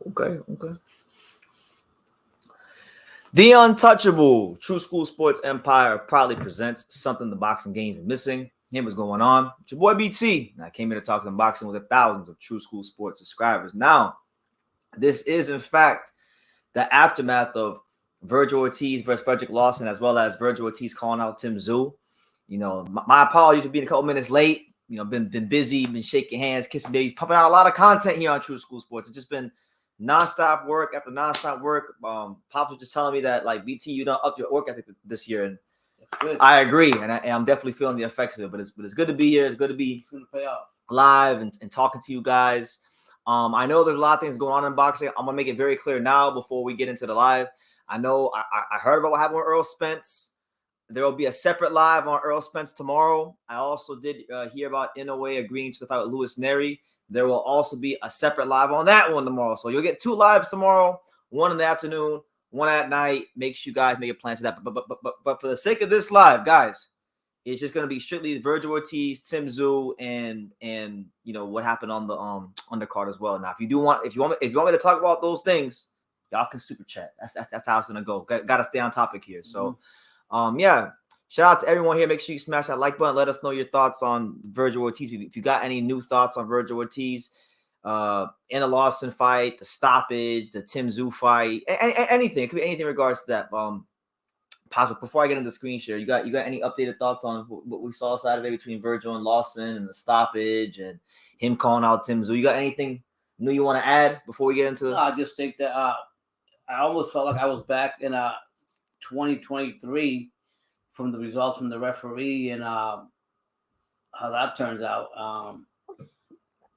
Okay. The Untouchable True School Sports Empire proudly presents something the boxing games are missing. Hey, what's going on? It's your boy BT. And I came here to talk boxing with the thousands of True School Sports subscribers. Now, this is in fact the aftermath of Vergil Ortiz versus Fredrick Lawson, as well as Vergil Ortiz calling out Tim Tszyu. You know, my apologies for being a couple minutes late. You know, been busy, been shaking hands, kissing babies, pumping out a lot of content here on True School Sports. It's just been nonstop work after nonstop work. Pops was just telling me that, like, BT, you done up your work ethic this year, and I agree, and I'm definitely feeling the effects of it. But it's good to be here. It's good to be live and talking to you guys. I know there's a lot of things going on in boxing. I'm gonna make it very clear now before we get into the live. I know I heard about what happened with Earl Spence. There will be a separate live on Earl Spence tomorrow. I also did hear about Inoue agreeing to the fight with Louis Neri. There will also be a separate live on that one tomorrow. So you'll get two lives tomorrow, one in the afternoon, one at night. Make sure you guys make a plan for that. But for the sake of this live, guys, it's just going to be strictly Vergil Ortiz, Tim Tszyu, and you know what happened on the undercard as well. Now, if you want me to talk about those things, y'all can super chat. That's how it's going to go. Got to stay on topic here. So. Yeah, shout out to everyone here. Make sure you smash that like button. Let us know your thoughts on Vergil Ortiz. If you got any new thoughts on Vergil Ortiz, in the Lawson fight, the stoppage, the Tim Tszyu fight, anything. It could be anything in regards to that. Pop, before I get into the screen share, you got any updated thoughts on what we saw Saturday between Virgil and Lawson and the stoppage and him calling out Tim Tszyu? You got anything new you want to add before we get into the... No, I just think that I almost felt like I was back in 2023 from the results from the referee and how that turned out.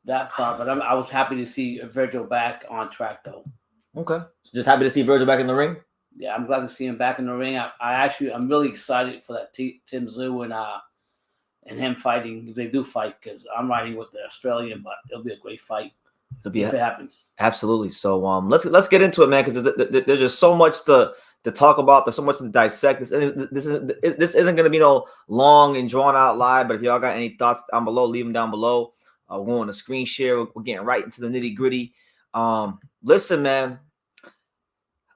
That far, but I was happy to see Virgil back on track though. Okay, so just happy to see Virgil back in the ring. Yeah, I'm glad to see him back in the ring. I'm really excited for that Tim Tszyu and him fighting if they do fight, because I'm riding with the Australian, but it'll be a great fight if it happens. Absolutely. So let's get into it, man, because there's just so much to talk about. There's so much to dissect. This isn't going to be no long and drawn out live, but if y'all got any thoughts down below, leave them down below. We're going to screen share. We're getting right into the nitty gritty. Listen, man,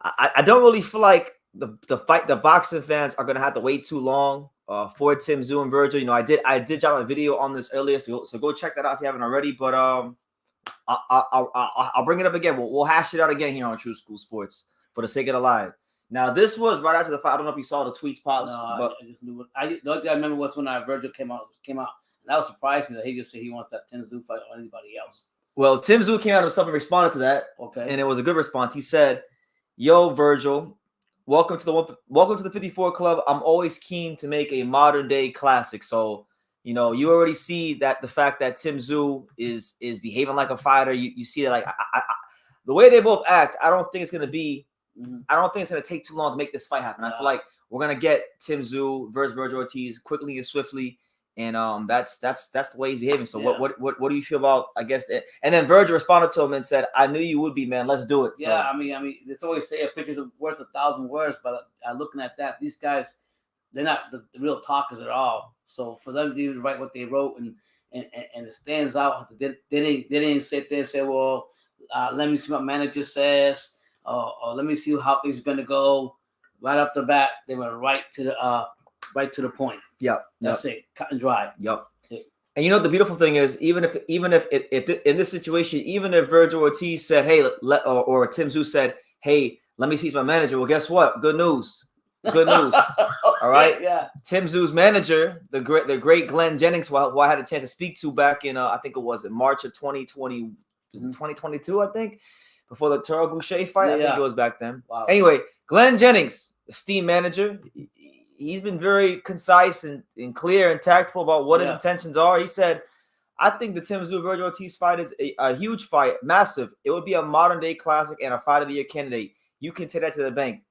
I don't really feel like the boxing fans are going to have to wait too long for Tim Tszyu and Virgil. You know, I did drop a video on this earlier, so go check that out if you haven't already. But I'll bring it up again. We'll hash it out again here on True School Sports for the sake of the live. Now, this was right after the fight. I don't know if you saw the tweets, Pops. No, but I just knew it. The only thing I remember was when Virgil came out. That was surprised me that he just said he wants that Tim Tszyu fight or anybody else. Well, Tim Tszyu came out himself and responded to that. Okay. And it was a good response. He said, "Yo, Virgil, welcome to the 54 Club. I'm always keen to make a modern day classic." So, you know, you already see that the fact that Tim Tszyu is behaving like a fighter. You see that, like, the way they both act. I don't think it's gonna be. I don't think it's gonna take too long to make this fight happen. I feel like we're gonna get Tim Tszyu versus Vergil Ortiz quickly and swiftly, and that's the way he's behaving. So what do you feel about, I guess, it? And then Virgil responded to him and said, "I knew you would be, man. Let's do it." Yeah, so, I mean, they always say a picture's worth 1,000 words, but looking at that, these guys, they're not the real talkers at all. So for them to write what they wrote and it stands out. They didn't sit there and say, "Well, let me see what manager says." Or let me see how things are going to go. Right off the bat, they went right to the point. Yep. That's it. Cut and dry. Yep. And you know the beautiful thing is, even if in this situation, even if Vergil Ortiz said, "Hey," or Tim Tszyu said, "Hey, let me speak to my manager." Well, guess what? Good news. Good news. All right. Yeah. Tim Tszyu's manager, the great Glenn Jennings, who I had a chance to speak to back in I think it was in March of 2020. Was it 2022? I think. Before the Toro Boucher fight, I think it was back then. Wow. Anyway, Glenn Jennings, esteemed manager, he's been very concise and clear and tactful about what his intentions are. He said, "I think the Tim Tszyu Vergil Ortiz fight is a huge fight, massive. It would be a modern day classic and a fight of the year candidate. You can take that to the bank.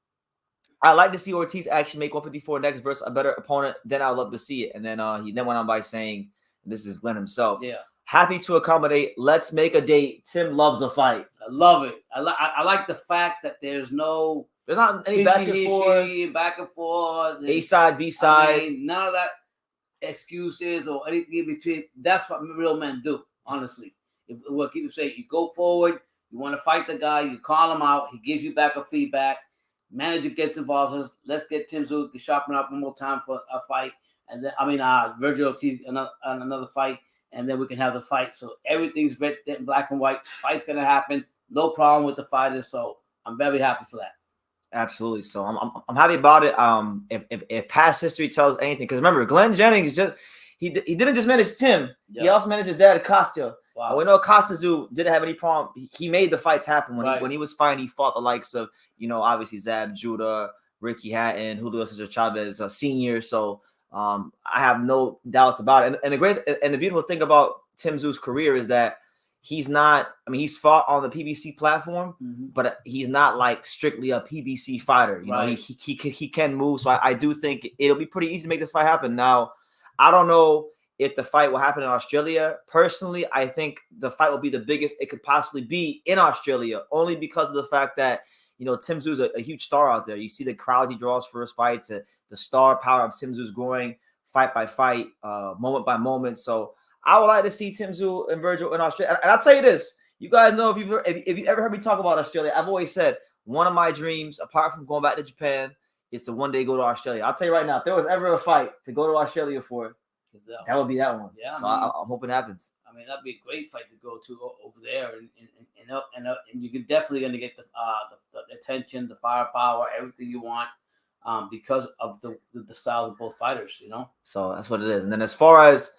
I'd like to see Ortiz actually make 154 next versus a better opponent. Then I'd love to see it." And then he then went on by saying, this is Glenn himself. Yeah. "Happy to accommodate. Let's make a date. Tim loves a fight." I love it. I like the fact that there's not any back and forth, A side, B side. I mean, none of that excuses or anything in between. That's what real men do, honestly. if what people say, you go forward, you want to fight the guy, you call him out, he gives you back a feedback. Manager gets involved. Says, let's get Tim Tszyu to sharpen up one more time for a fight, and then Vergil Ortiz another fight, and then we can have the fight. So everything's written in black and white. Fight's gonna happen. No problem with the fighters. So I'm very happy for that. Absolutely. So I'm happy about it. If past history tells anything, because remember, Glenn Jennings he didn't just manage Tim. Yeah. He also managed his dad, Costa. Wow. And we know Costa didn't have any problem. He made the fights happen when he was fighting. He fought the likes of obviously Zab Judah, Ricky Hatton, Julio Cesar Chavez Senior. So I have no doubts about it. And the beautiful thing about Tim Tszyu's career is that he's not. I mean, he's fought on the PBC platform, but he's not like strictly a PBC fighter. You know, he can move. So I do think it'll be pretty easy to make this fight happen. Now, I don't know if the fight will happen in Australia. Personally, I think the fight will be the biggest it could possibly be in Australia, only because of the fact that Tim Tszyu is a huge star out there. You see the crowds he draws for his fights, the star power of Tim Tszyu is growing fight by fight, moment by moment. So I would like to see Tim Tszyu and Virgil in Australia. And I'll tell you this, you guys know if you ever heard me talk about Australia, I've always said one of my dreams, apart from going back to Japan, is to one day go to Australia. I'll tell you right now, if there was ever a fight to go to Australia for, that would be that one. Yeah, so I'm hoping it happens. I mean, that'd be a great fight to go to over there, and you're definitely going to get the attention, the firepower, everything you want, because of the styles of both fighters. So that's what it is. And then as far as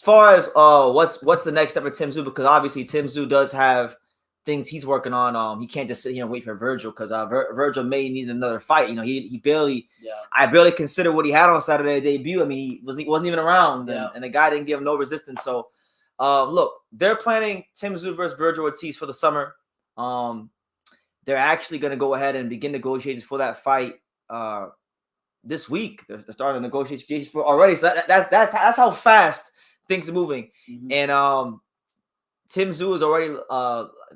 what's the next step for Tim Tszyu, because obviously Tim Tszyu does have things he's working on. He can't just sit here and wait for Virgil, because Virgil may need another fight. He barely. Yeah. I barely consider what he had on Saturday debut. I mean, he wasn't even around, and the guy didn't give him no resistance. So, look, they're planning Tim Tszyu versus Vergil Ortiz for the summer. They're actually going to go ahead and begin negotiations for that fight this week. They're starting negotiations for already. So that's how fast things are moving. And Tim Tszyu has already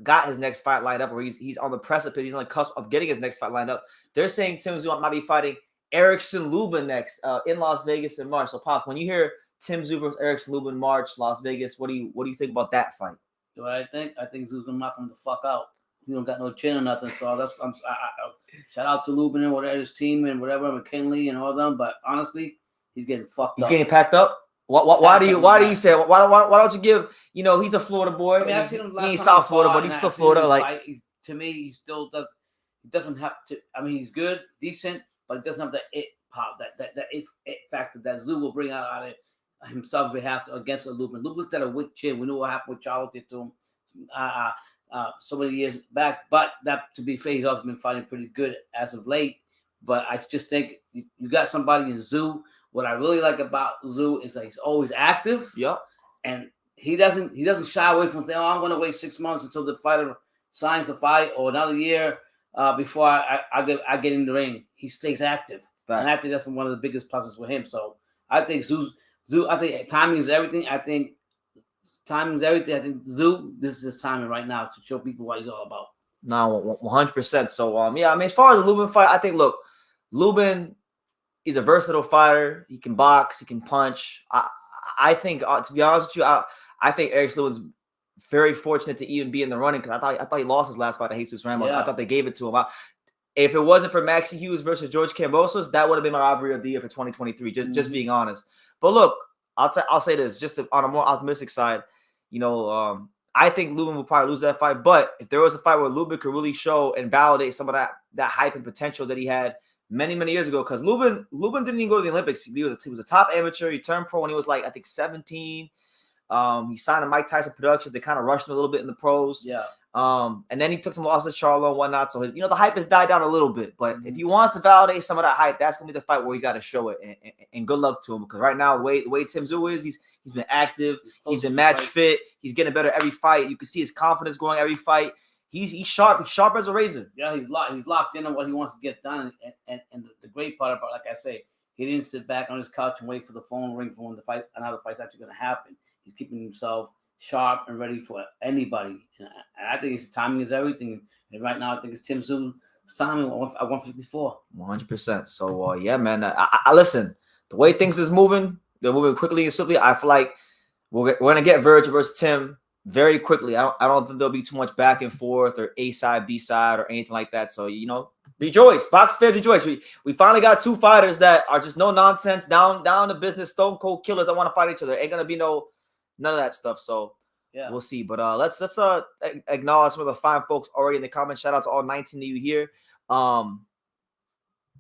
got his next fight lined up, or he's on the precipice. He's on the cusp of getting his next fight lined up. They're saying Tim Tszyu might be fighting Erickson Lubin next in Las Vegas in March. So, Pops, when you hear Tim Tszyu versus Erickson Lubin March, Las Vegas, what do you think about that fight? What I think Tszyu's gonna knock him the fuck out. He don't got no chin or nothing. So shout out to Lubin and whatever his team and whatever, McKinley and all of them. But honestly, he's getting fucked up. He's getting packed up. Why do you say? Why don't you give? He's a Florida boy. I mean, I've seen him last he's South Florida, but he's still Florida. To me, he still does. He doesn't have to. I mean, he's good, decent, but he doesn't have that it pop, that it factor that Tszyu will bring out of it himself if he has to against a Lubin. Lubin's got a weak chin. We know what happened with Charles did to him so many years back. But that, to be fair, he's also been fighting pretty good as of late. But I just think you got somebody in Tszyu. What I really like about Tszyu is that he's always active. Yeah. And he doesn't shy away from saying, "Oh, I'm going to wait 6 months until the fighter signs the fight, or another year before I get in the ring." He stays active. Right. And I think that's one of the biggest pluses with him. So I think Tszyu, I think timing is everything. I think Tszyu, this is his timing right now to show people what he's all about. No, 100%. So yeah, I mean, as far as the Lubin fight, I think Lubin, he's a versatile fighter. He can box. He can punch. I think, to be honest with you, I think Eric Lubin's very fortunate to even be in the running, because I thought he lost his last fight to Jesus Ramos. Yeah. I thought they gave it to him. If it wasn't for Maxie Hughes versus George Kambosos, that would have been my robbery of the year for 2023. Just being honest. But look, I'll say this, just on a more optimistic side. I think Lubin will probably lose that fight. But if there was a fight where Lubin could really show and validate some of that hype and potential that he had many, many years ago, because Lubin didn't even go to the Olympics. He was a top amateur. He turned pro when he was 17. He signed to Mike Tyson Productions. They kind of rushed him a little bit in the pros. Yeah. And then he took some losses to Charlo and whatnot. So his, the hype has died down a little bit. But if he wants to validate some of that hype, that's gonna be the fight where he got to show it. And good luck to him, because right now the way Tim Tszyu is, he's been active. He's been match fit. He's getting better every fight. You can see his confidence growing every fight. He's sharp. He's sharp as a razor. Yeah, he's locked in on what he wants to get done. And the great part about, like I say, he didn't sit back on his couch and wait for the phone ring for when another fight's actually going to happen. He's keeping himself sharp and ready for anybody. And I think his timing is everything. And right now, I think it's Tim Tszyu timing at 154. 100%. So, yeah, man. I listen. The way things is moving, they're moving quickly and swiftly. I feel like we're going to get Virgil versus Tim very quickly. I don't think there'll be too much back and forth or A side, B side, or anything like that. So, you know, rejoice. Box fans rejoice. We finally got two fighters that are just no nonsense, down to business, stone cold killers that want to fight each other. Ain't gonna be none of that stuff. So yeah, we'll see. But let's acknowledge some of the fine folks already in the comments. Shout out to all 19 of you here.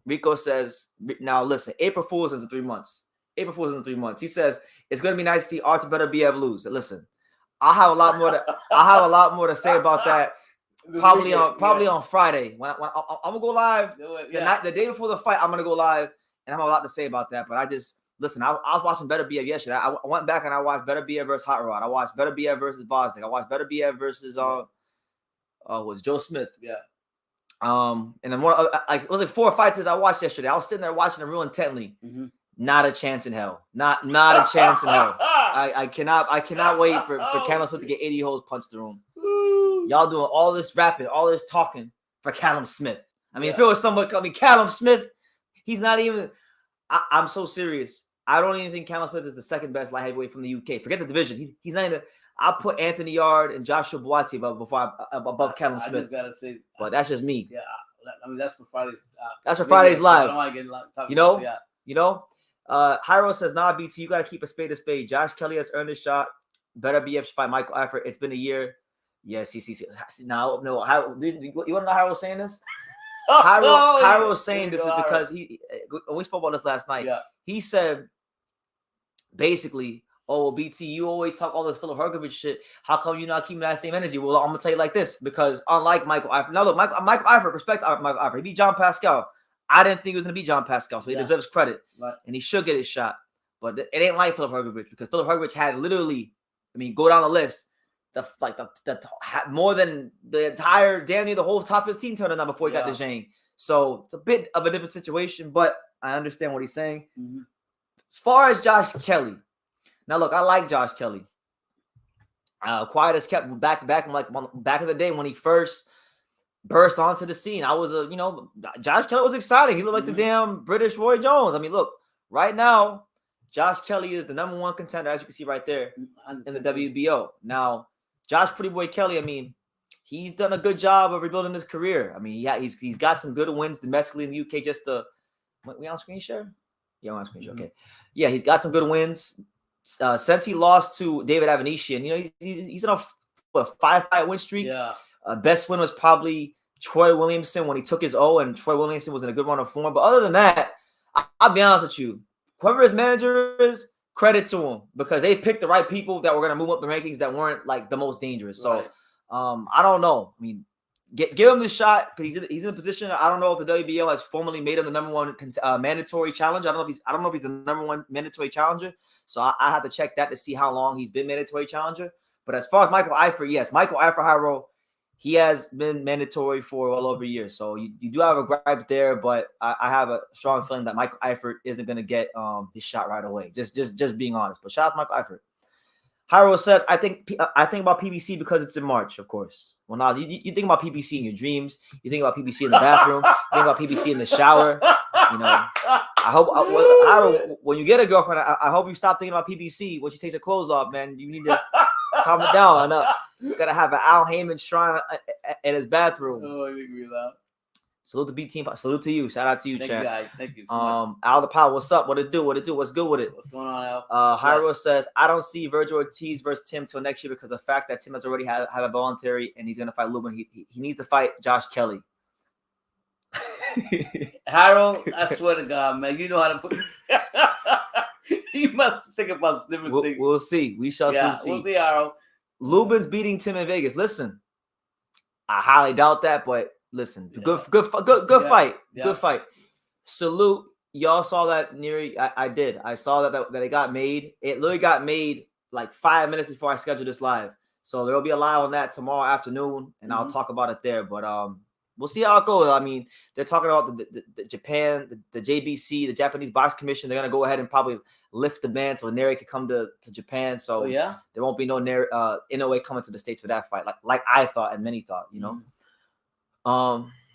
Rico says, now listen, April Fool's is in 3 months. April Fool's in 3 months. He says it's gonna be nice to see Arthur Better BF lose. Listen, I have a lot more to say about that. Probably on Friday when I'm gonna go live. The day before the fight, I'm gonna go live, and I have a lot to say about that. But I just listen. I was watching Better BF yesterday. I went back and I watched Better BF versus Hot Rod. I watched Better BF versus Bosnick. I watched Better BF versus was Joe Smith. Yeah. And then it was like 4 fights I watched yesterday. I was sitting there watching them real intently. Mm-hmm. Not a chance in hell. Not a chance in hell. I cannot wait for Callum Smith to get 80 holes punched through him. Y'all doing all this rapping, all this talking for Callum Smith. I mean, if it was someone called me Callum Smith, he's not even. I'm so serious. I don't even think Callum Smith is the second best light heavyweight from the UK. Forget the division. He's not even. I'll put Anthony Yard and Joshua Buatsi above Callum Smith. I just gotta say, but that's just me. Yeah, I mean that's for Friday's. That's for Friday's live. I don't want to get you know. Hyro says, "Nah, BT, you gotta keep a spade a spade. Josh Kelly has earned his shot. Better BF should fight Michael Eifert. It's been a year." Yeah, see. No. You want to know how I was saying this? Hyro was saying this because we spoke about this last night. Yeah. He said, basically, oh, BT, you always talk all this Philip Hergovich shit. How come you're not keeping that same energy? Well, I'm going to tell you like this, because unlike Michael Eifert, now look, Michael Eifert, respect Michael Eifert. He beat John Pascal. I didn't think he was going to beat John Pascal, so he deserves credit. Right. And he should get his shot. But it ain't like Philip Hergovich, because Philip Hergovich had literally, go down the list, more than the entire, damn near the whole top 15 tournament before he got to Zhang. So it's a bit of a different situation, but I understand what he's saying. Mm-hmm. As far as Josh Kelly, now look, I like Josh Kelly. Quiet as kept back in back in the day when he first burst onto the scene. I was Josh Kelly was exciting. He looked like the damn British Roy Jones. I mean, look, right now, Josh Kelly is the #1 contender, as you can see right there, in the WBO. Now, Josh Pretty Boy Kelly, he's done a good job of rebuilding his career. He's got some good wins domestically in the UK. We on screen share? Yeah, we're on screen share. Okay. Yeah, he's got some good wins. Since he lost to David Avanesyan, he's on a 5-fight win streak. Yeah. Best win was probably Troy Williamson when he took his O, and Troy Williamson was in a good run of form. But other than that, I'll be honest with you, whoever his manager is, credit to him, because they picked the right people that were going to move up the rankings that weren't like the most dangerous. Right. So I don't know. Give him the shot, because he's in a position. I don't know if the WBO has formally made him the #1 mandatory challenger. I don't know if he's the #1 mandatory challenger. So I have to check that to see how long he's been mandatory challenger. But as far as Michael Eifert, yes, Michael Eifert, Hyro, he has been mandatory for well over a year. So you do have a gripe there, but I have a strong feeling that Michael Eifert isn't going to get his shot right away. Just being honest. But shout out to Michael Eifert. Hyro says, I think about PBC because it's in March, of course. Well, now you think about PBC in your dreams. You think about PBC in the bathroom. You think about PBC in the shower. I hope Hyro, when you get a girlfriend, I hope you stop thinking about PBC when she takes her clothes off, man. You need to calm it down. You gotta have an Al Haymon shrine in his bathroom. Oh, I think we laugh. Salute to B team. Salute to you. Shout out to you, champ. Thank you so much. Al the Power, what's up? What it do? What's good with it? What's going on, Al? Hyro says, I don't see Vergil Ortiz versus Tim till next year because of the fact that Tim has already had a voluntary and he's gonna fight Lubin. He needs to fight Josh Kelly. Hyro, I swear to God, man, you know how to put. You must think about different things. We'll see. We shall see. We'll see, Hyro. Lubin's beating Tim in Vegas. Listen, I highly doubt that, but listen, good fight. Yeah. Good fight. Salute. Y'all saw that near. I did. I saw that it got made. It literally got made like 5 minutes before I scheduled this live. So there will be a live on that tomorrow afternoon, and I'll talk about it there. But we'll see how it goes. They're talking about the Japan, the JBC, the Japanese Box Commission. They're gonna go ahead and probably lift the ban so Neri could come to Japan. So there won't be no Inoue coming to the States for that fight, like I thought and many thought. Let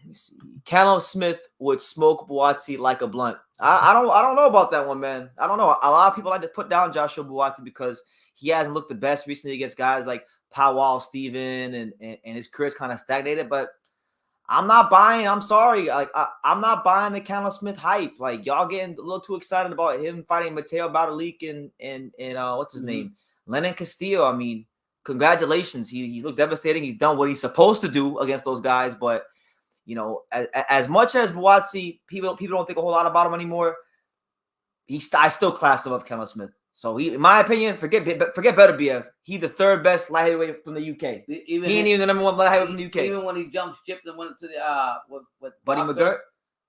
me see. Callum Smith would smoke Buatsi like a blunt. I don't know about that one, man. I don't know. A lot of people like to put down Joshua Buatsi because he hasn't looked the best recently against guys like Powell Steven and his career's kind of stagnated, but I'm not buying. I'm sorry. Like I'm not buying the Callum Smith hype. Like y'all getting a little too excited about him fighting Mateo Badalik and what's his name? Lennon Castillo. I mean, congratulations. He's looked devastating. He's done what he's supposed to do against those guys. But you know, as much as Buatsi, people don't think a whole lot about him anymore. I still class him up Callum Smith. So he, in my opinion, forget better BF. He's the third best light heavyweight from the UK. He ain't even the number one light heavyweight from the UK. Even when he jumped ship and went to the what Buddy McGirt.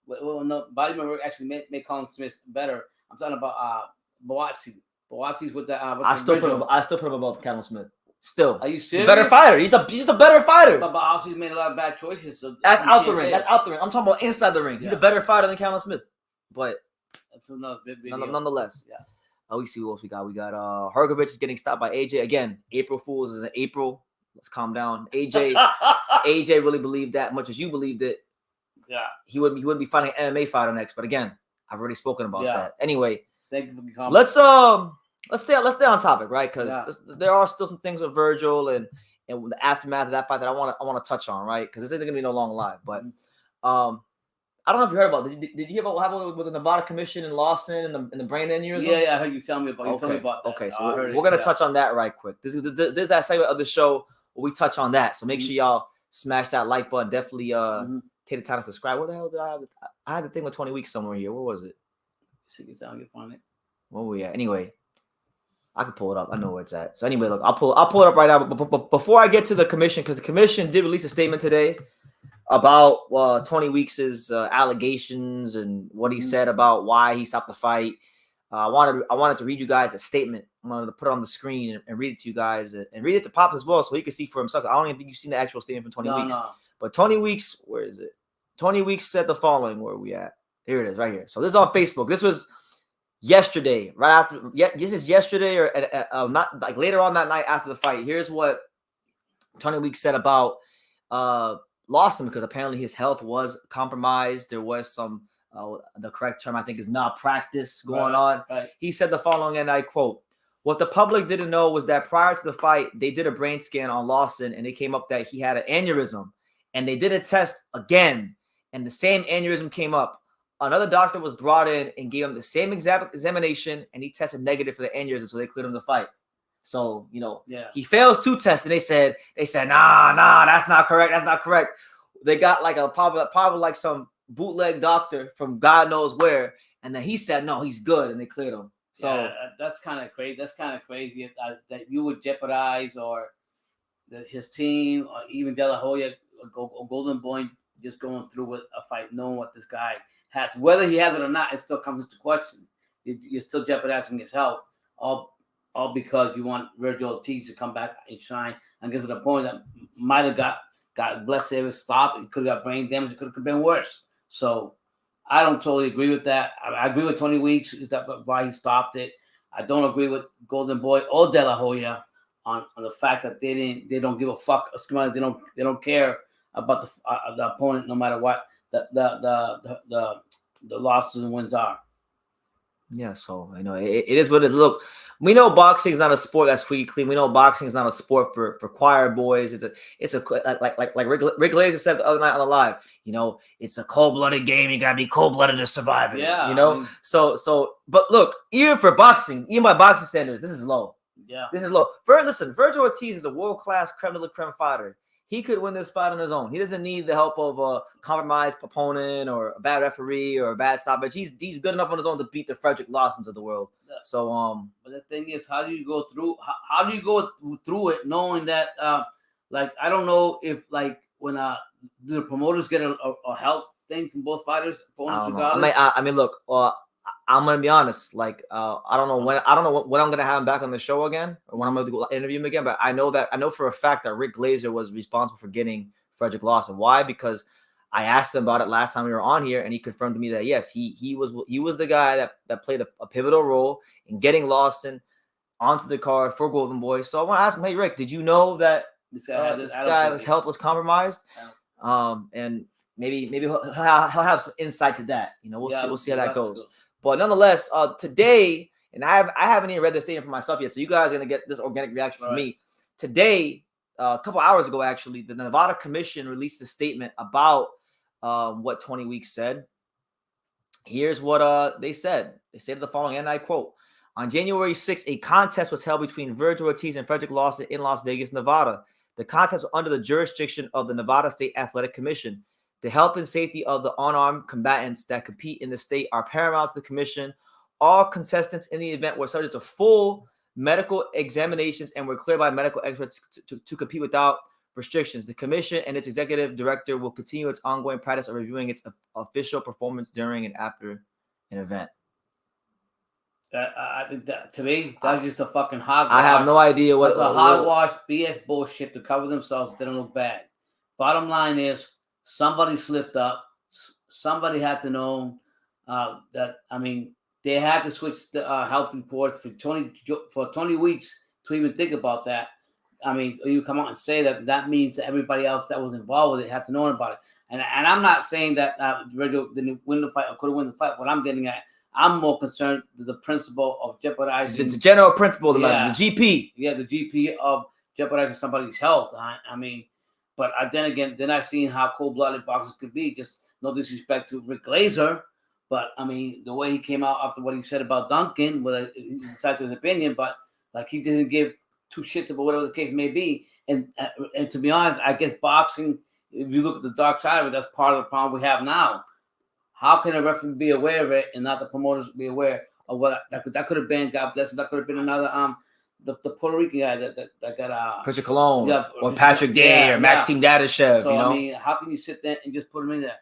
Well, no, Buddy McGirt actually made Colin Smith better. I'm talking about Buatsi. Buatsi's with the. I still put him above Callum Smith. Still, are you serious? He's a better fighter. He's a better fighter. But also he's made a lot of bad choices. So that's out the ring. That's out the ring. I'm talking about inside the ring. He's a better fighter than Callum Smith. But that's another big video. Nonetheless. Yeah. Oh, we see what else we got. We got Hrgovic is getting stopped by AJ again. April Fools is in April. Let's calm down. AJ really believed that much as you believed it. Yeah. He wouldn't be fighting an MMA fighter next. But again, I've already spoken about that. Anyway, thank you for the comment. Let's stay on topic, right? Because there are still some things with Virgil and the aftermath of that fight that I want to touch on, right? Because this isn't gonna be no long live. But I don't know if you heard about it. Did you hear about what happened with the Nevada Commission and Lawson and the brain aneurysm? Yeah, I heard you tell me about. Tell me about that. Okay, so we're gonna touch on that right quick. This is that segment of the show where we touch on that. So make sure y'all smash that like button. Definitely take the time to subscribe. Where the hell did I have it? I had the thing with 20 weeks somewhere here. Where was it? See if you find it. Where were we at? Anyway, I can pull it up. I know where it's at. So anyway, look, I'll pull it up right now. But before I get to the commission, because the commission did release a statement today about Tony Weeks' allegations and what he said about why he stopped the fight. I wanted to read you guys a statement. I wanted to put it on the screen and read it to you guys and read it to Pops as well so he can see for himself. I don't even think you've seen the actual statement from 20 Weeks. No. But Tony Weeks, where is it? Tony Weeks said the following. Where are we at? Here it is, right here. So this is on Facebook. This was yesterday, right after. Yeah, this is yesterday or not like later on that night after the fight. Here's what Tony Weeks said about Lawson, because apparently his health was compromised. There was some, the correct term I think is malpractice going on. Right. He said the following, and I quote, "What the public didn't know was that prior to the fight, they did a brain scan on Lawson and it came up that he had an aneurysm. And they did a test again and the same aneurysm came up. Another doctor was brought in and gave him the same exact examination and he tested negative for the aneurysm, so they cleared him to fight." So, he fails 2 tests, and they said, nah, that's not correct. That's not correct. They got like probably like some bootleg doctor from God knows where, and then he said, no, he's good, and they cleared him. So that's kind of crazy. That's kind of crazy that you would jeopardize or that his team or even De La Hoya or Golden Boy just going through with a fight, knowing what this guy has, whether he has it or not, it still comes into question. You're still jeopardizing his health, all because you want Vergil Ortiz to come back and shine against an opponent that might have got blessed if it stopped. It could have got brain damage. It could have been worse. So I don't totally agree with that. I agree with 20 Weeks. Is that why he stopped it? I don't agree with Golden Boy or De La Hoya on the fact that they don't give a fuck. They don't care about the opponent no matter what the losses and wins are. Yeah, so it is what it is. Look, we know boxing is not a sport that's squeaky clean. We know boxing is not a sport for choir boys. It's a like Rick Glazer said the other night on the live. It's a cold-blooded game. You gotta be cold-blooded to survive it. Yeah, So, but look, even for boxing, even by boxing standards, this is low. Yeah, this is low. Listen, Vergil Ortiz is a world-class creme de la creme fighter. He could win this fight on his own. He doesn't need the help of a compromised opponent or a bad referee or a bad stoppage. He's good enough on his own to beat the Fredrick Lawsons of the world. Yeah. So but the thing is, how do you go through it knowing that I don't know if when do the promoters get a health thing from both fighters, opponents regardless? I mean, look, I'm gonna be honest. I don't know when I'm gonna have him back on the show again, or when I'm gonna go interview him again. But I know for a fact that Rick Glazer was responsible for getting Fredrick Lawson. Why? Because I asked him about it last time we were on here, and he confirmed to me that yes, he was the guy that played a pivotal role in getting Lawson onto the card for Golden Boy. So I want to ask him, hey Rick, did you know that this guy's health was compromised? And maybe he'll have some insight to that. We'll see how that goes. Cool. But nonetheless, today, and I haven't even read the statement for myself yet, so you guys are gonna get this organic reaction from me. Today, a couple hours ago, actually, the Nevada Commission released a statement about what 20 Weeks said. Here's what they said. They said the following, and I quote, "On January 6th, a contest was held between Vergil Ortiz and Fredrick Lawson in Las Vegas, Nevada. The contest was under the jurisdiction of the Nevada State Athletic Commission. The health and safety of the unarmed combatants that compete in the state are paramount to the commission. All contestants in the event were subject to full medical examinations and were cleared by medical experts to compete without restrictions. The commission and its executive director will continue its ongoing practice of reviewing its official performance during and after an event." I think that, to me, that's just a fucking hogwash. I have no idea what it's a hogwash BS bullshit to cover themselves. They don't look bad. Bottom line is somebody slipped up. Somebody had to know that. I mean, they had to switch the health reports for 20 weeks to even think about that. I mean, you come out and say that means that everybody else that was involved with it had to know about it. And I'm not saying that Virgil didn't win the fight or could have won the fight. What I'm getting at, I'm more concerned with the principle of jeopardizing. The general principle of the matter, the GP. Yeah, the GP of jeopardizing somebody's health. I mean, but then again, they're not seeing how cold-blooded boxers could be. Just no disrespect to Rick Glazer, but I mean, the way he came out after what he said about Duncan, whether he decides his opinion, but like he didn't give two shits about whatever the case may be. And to be honest, I guess boxing, if you look at the dark side of it, that's part of the problem we have now. How can a referee be aware of it and not the promoters be aware of what that could have been? God bless him. That could have been another the Puerto Rican guy that got Patrick Cologne or Patrick Gay or Maxime Dadashev. So you know? I mean, how can you sit there and just put him in there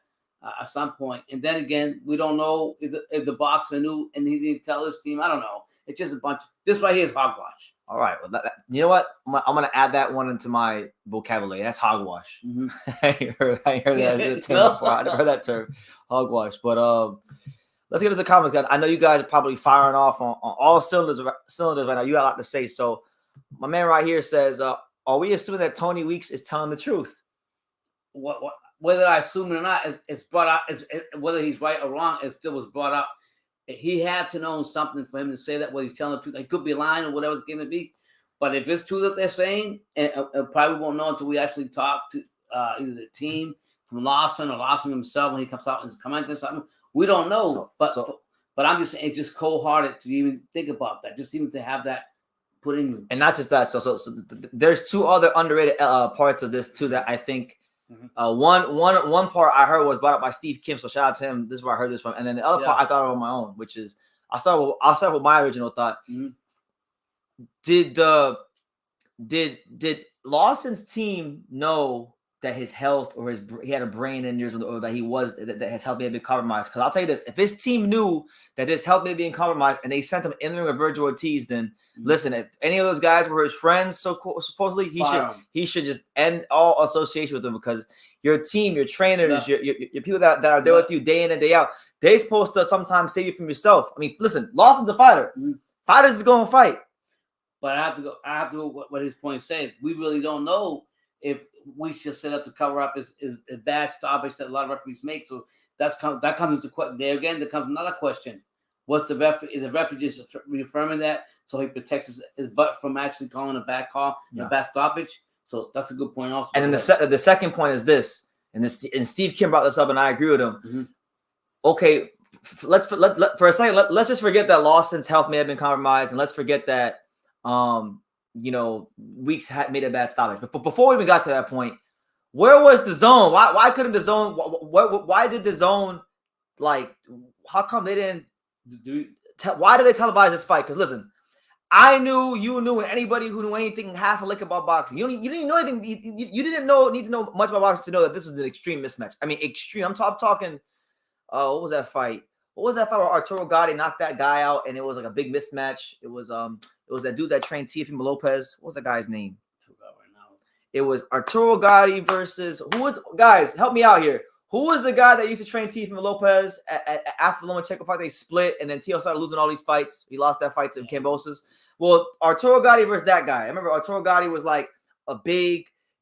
at some point? And then again, we don't know if the boxer knew and he didn't tell his team. I don't know. It's just a bunch. This right here is hogwash. All right. Well, you know what? I'm gonna add that one into my vocabulary. That's hogwash. Mm-hmm. I heard that term before. I never heard that term, hogwash. But let's get to the comments, guys. I know you guys are probably firing off on all cylinders right now. You got a lot to say. So my man right here says, "Are we assuming that Tony Weeks is telling the truth?" What whether I assume it or not, it's brought up. Whether he's right or wrong, it still was brought up. He had to know something for him to say that what he's telling the truth. It could be lying or whatever it's going to be. But if it's true that they're saying, and probably won't know until we actually talk to either the team from Lawson or Lawson himself when he comes out and is commenting something. We don't know. But I'm just saying it's just cold-hearted to even think about that. Just even to have that put in you. And not just that. So there's two other underrated parts of this too that I think. Mm-hmm. One part I heard was brought up by Steve Kim, so shout out to him. This is where I heard this from. And then the other part I thought of on my own, which is I'll start with my original thought. Mm-hmm. Did Lawson's team know that his health or he had a brain injury or that his health may have been compromised? Because I'll tell you this: if his team knew that his health may be compromised and they sent him in the ring with Vergil Ortiz, then listen, if any of those guys were his friends, supposedly he should just end all association with them, because your team, your trainers, your people that are there with you day in and day out, they're supposed to sometimes save you from yourself. I mean, listen, Lawson's a fighter. Mm-hmm. Fighters is going to fight. But I have to go what his point said. We really don't know if we should set up to cover up is a bad stoppage that a lot of referees make. So that comes into question. There again, there comes another question. What's the referee? Is the referee just reaffirming that so he protects his butt from actually calling a bad call, a bad stoppage? So that's a good point also. And then the second point is this, and Steve Kim brought this up, and I agree with him. Mm-hmm. Okay, let's for a second, let's just forget that Lawson's health may have been compromised, and let's forget that Weeks had made a bad stoppage. But before we even got to that point, where was the zone? Why couldn't the zone? Why did the zone, like, how come they didn't why did they televise this fight? Because listen, I knew, you knew, and anybody who knew anything half a lick about boxing, you didn't know anything. You didn't need to know much about boxing to know that this was an extreme mismatch. I mean, extreme. I'm talking. What was that fight? What was that fight where Arturo Gatti knocked that guy out and it was like a big mismatch? It was that dude that trained Teofimo Lopez. What was that guy's name? It was Arturo Gatti versus guys, help me out here. Who was the guy that used to train Teofimo Lopez after the Lomachenko fight? They split, and then Teo started losing all these fights. He lost that fight to Cambosos. Well, Arturo Gatti versus that guy. I remember Arturo Gatti was like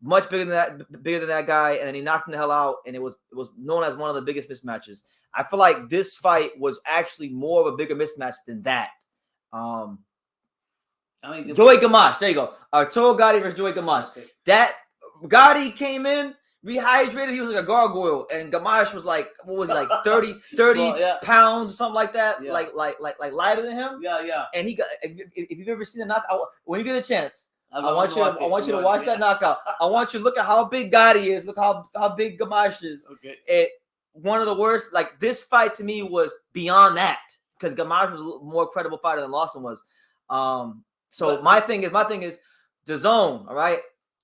much bigger than that guy, and then he knocked him the hell out, and it was known as one of the biggest mismatches. I feel like this fight was actually more of a bigger mismatch than that. I mean, Joey Gamache. There you go. Arturo Gotti versus Joey Gamache. Okay. That Gotti came in rehydrated. He was like a gargoyle, and Gamache was like, what was he, like 30 Well, yeah. pounds or something like that, Yeah. like lighter than him. Yeah. And he got. If you've ever seen the knockout, when you get a chance, I I want you to watch that knockout. I want you to look at how big Gotti is. Look how big Gamache is. Okay. One of the worst. Like this fight to me was beyond that because Gamache was a more credible fighter than Lawson was. So my thing is the zone. All right,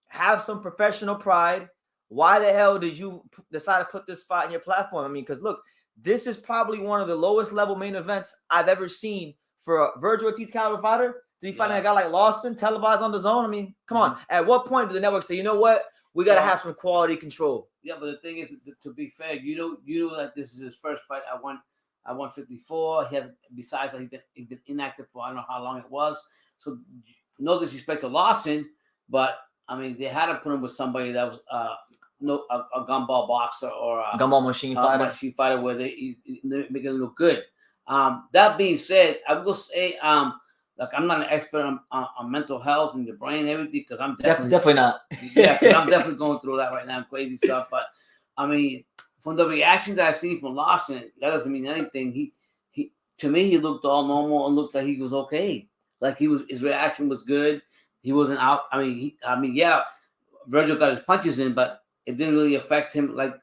have some professional pride. Why the hell did you decide to put this fight in your platform? I mean, because look, this is probably one of the lowest level main events I've ever seen for a Vergil Ortiz caliber fighter. To be fighting a guy like Lawson, televised on the zone. I mean, come on. At what point did the network say, you know what? We got to have some quality control. Yeah, but the thing is, to be fair, you know that this is his first fight. I won 154. He had, besides that, he'd been inactive for I don't know how long it was. So no disrespect to Lawson, but I mean they had to put him with somebody that was a gumball boxer or a gumball machine fighter where they make it look good. That being said, I will say like I'm not an expert on mental health and the brain and everything because I'm definitely not. Yeah, because I'm definitely going through that right now, crazy stuff. But I mean, from the reactions that I see from Lawson, that doesn't mean anything. He to me he looked all normal and looked like he was okay. Like his reaction was good. He wasn't out. I mean, yeah, Virgil got his punches in, but it didn't really affect him like